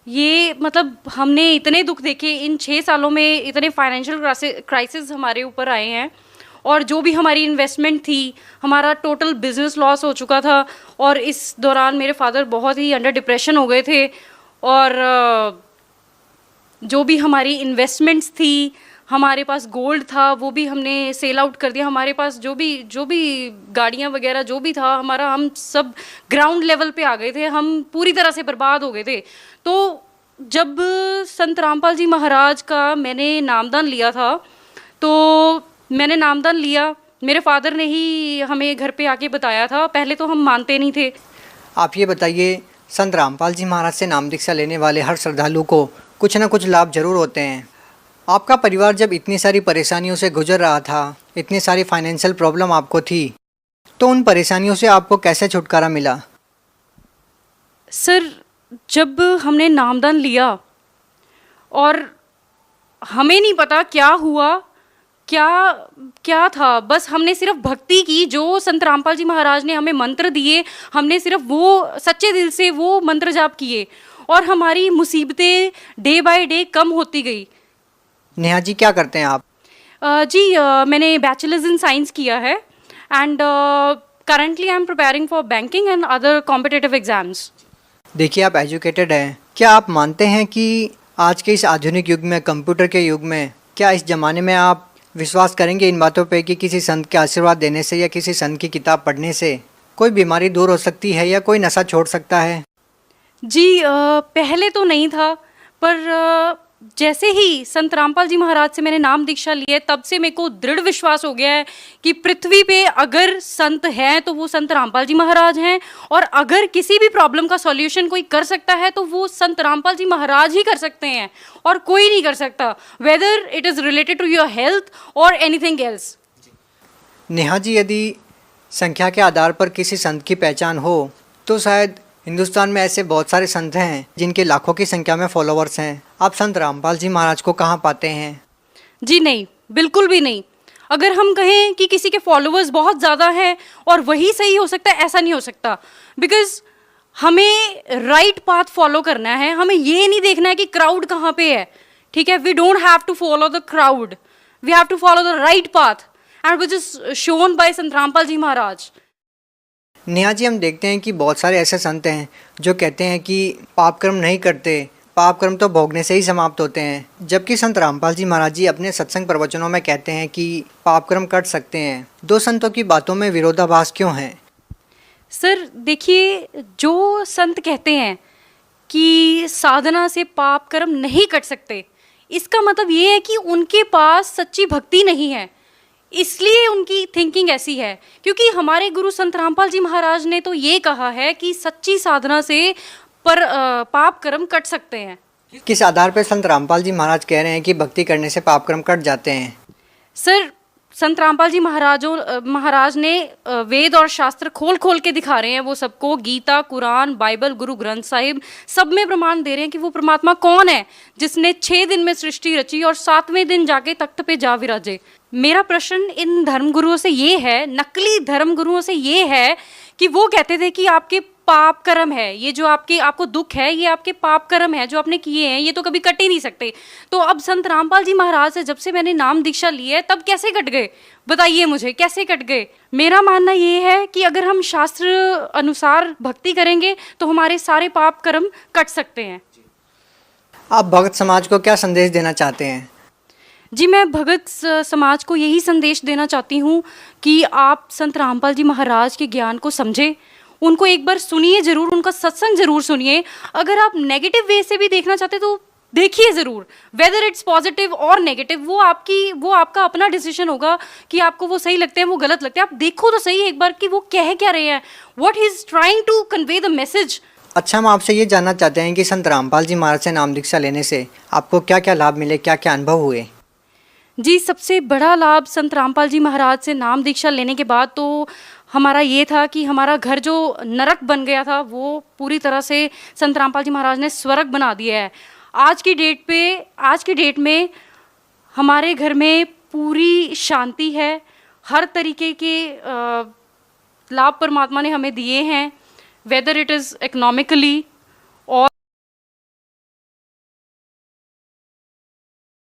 ये मतलब हमने इतने दुख देखे इन 6 सालों में, इतने फाइनेंशियल क्राइसिस हमारे ऊपर आए हैं, और जो भी हमारी इन्वेस्टमेंट थी, हमारा टोटल बिजनेस लॉस हो चुका था। और इस दौरान मेरे फादर बहुत ही अंडर डिप्रेशन हो गए थे, और जो भी हमारी इन्वेस्टमेंट्स थी, हमारे पास गोल्ड था, वो भी हमने सेल आउट कर दिया। हमारे पास जो भी गाड़ियाँ वगैरह जो भी था हमारा, हम सब ग्राउंड लेवल पे आ गए थे, हम पूरी तरह से बर्बाद हो गए थे। तो जब संत रामपाल जी महाराज का मैंने नामदान लिया था, तो मैंने नामदान लिया, मेरे फादर ने ही हमें घर पे आके बताया था, पहले तो हम मानते नहीं थे। आप ये बताइए, संत रामपाल जी महाराज से नाम दीक्षा लेने वाले हर श्रद्धालु को कुछ ना कुछ लाभ जरूर होते हैं। आपका परिवार जब इतनी सारी परेशानियों से गुजर रहा था, इतनी सारी फाइनेंशियल प्रॉब्लम आपको थी, तो उन परेशानियों से आपको कैसे छुटकारा मिला? सर, जब हमने नामदान लिया और हमें नहीं पता क्या हुआ क्या क्या था, बस हमने सिर्फ भक्ति की, जो संत रामपाल जी महाराज ने हमें मंत्र दिए, हमने सिर्फ वो सच्चे दिल से वो मंत्र जाप किए और हमारी मुसीबतें डे बाय डे कम होती गई। नेहा जी क्या करते हैं आप? मैंने बैचलर्स इन साइंस किया है and currently I am preparing for banking and other competitive exams. देखिए आप एजुकेटेड हैं, क्या आप मानते हैं कि आज के इस आधुनिक युग में, कंप्यूटर के युग में, क्या इस ज़माने में आप विश्वास करेंगे इन बातों पे कि किसी संत के आशीर्वाद देने से या किसी संत की किताब पढ़ने से कोई बीमारी दूर हो सकती है या कोई नशा छोड़ सकता है? जी पहले तो नहीं था, पर जैसे ही संत रामपाल जी महाराज से मैंने नाम दीक्षा ली है तब से मेरे को दृढ़ विश्वास हो गया है कि पृथ्वी पे अगर संत हैं तो वो संत रामपाल जी महाराज हैं, और अगर किसी भी प्रॉब्लम का सॉल्यूशन कोई कर सकता है तो वो संत रामपाल जी महाराज ही कर सकते हैं और कोई नहीं कर सकता, whether it is related to your health और एनीथिंग एल्स। नेहा जी, यदि संख्या के आधार पर किसी संत की पहचान हो तो शायद हिंदुस्तान में ऐसे बहुत सारे संत हैं जिनके लाखों की संख्या में फॉलोअर्स हैं। आप संत रामपाल जी महाराज को कहाँ पाते हैं? जी नहीं, बिल्कुल भी नहीं। अगर हम कहें कि किसी के फॉलोअर्स बहुत ज़्यादा हैं और वही सही हो सकता है, ऐसा नहीं हो सकता, बिकॉज हमें राइट पाथ फॉलो करना है। हमें ये नहीं देखना है कि क्राउड कहाँ पे है, ठीक है। We don't have to follow the crowd, we have to follow the right path and which is shown by Sant Rampal जी महाराज। नेहा जी, हम देखते हैं कि बहुत सारे ऐसे संत हैं जो कहते हैं कि पाप कर्म नहीं करते, पाप कर्म तो भोगने से ही समाप्त होते हैं, जबकि संत रामपाल जी महाराज जी अपने सत्संग प्रवचनों में कहते हैं कि पाप कर्म कर सकते हैं। दो संतों की बातों में विरोधाभास क्यों है? सर देखिए, जो संत कहते हैं कि साधना से पाप कर्म नहीं कट सकते, इसका मतलब ये है कि उनके पास सच्ची भक्ति नहीं है, इसलिए उनकी थिंकिंग ऐसी है। क्योंकि हमारे गुरु संत रामपाल जी महाराज ने तो ये कहा है कि सच्ची साधना से पाप कर्म कट सकते हैं। किस आधार पर संत रामपाल जी महाराज कह रहे हैं कि भक्ति करने से पाप कर्म कट जाते हैं? सर संत रामपाल जी महाराज ने वेद और शास्त्र खोल खोल के दिखा रहे हैं वो सबको, गीता, कुरान, बाइबल, गुरु ग्रंथ साहिब, सब में प्रमाण दे रहे हैं कि वो परमात्मा कौन है जिसने 6 दिन में सृष्टि रची और 7वें दिन जाके तख्त पे जा विराजे। मेरा प्रश्न इन धर्मगुरुओं से ये है, नकली धर्मगुरुओं से ये है कि वो कहते थे कि आपके पाप कर्म है, ये जो आपको दुख है ये आपके पाप कर्म है जो आपने किए हैं, ये तो कभी कट ही नहीं सकते। तो अब संत रामपाल जी महाराज से जब से मैंने नाम दीक्षा ली है तब कैसे कट गए, बताइए मुझे कैसे कट गए। मेरा मानना ये है कि अगर हम शास्त्र अनुसार भक्ति करेंगे तो हमारे सारे पाप कर्म कट सकते हैं। आप भगत समाज को क्या संदेश देना चाहते हैं? जी, मैं भगत समाज को यही संदेश देना चाहती हूँ कि आप संत रामपाल जी महाराज के ज्ञान को समझें, उनको एक बार सुनिए ज़रूर, उनका सत्संग ज़रूर सुनिए। अगर आप नेगेटिव वे से भी देखना चाहते तो देखिए ज़रूर, वेदर इट्स पॉजिटिव और नेगेटिव, वो आपका अपना डिसीजन होगा कि आपको वो सही लगते हैं, वो गलत लगते हैं। आप देखो तो सही एक बार कि वो कह क्या रहे हैं, what he is trying to convey the message. अच्छा, हम आपसे ये जानना चाहते हैं कि संत रामपाल जी महाराज से नाम दीक्षा लेने से आपको क्या क्या लाभ मिले, क्या क्या अनुभव हुए? जी, सबसे बड़ा लाभ संत रामपाल जी महाराज से नाम दीक्षा लेने के बाद तो हमारा ये था कि हमारा घर जो नरक बन गया था वो पूरी तरह से संत रामपाल जी महाराज ने स्वर्ग बना दिया है। आज की डेट में हमारे घर में पूरी शांति है, हर तरीके के लाभ परमात्मा ने हमें दिए हैं, वेदर इट इज़ इकोनॉमिकली,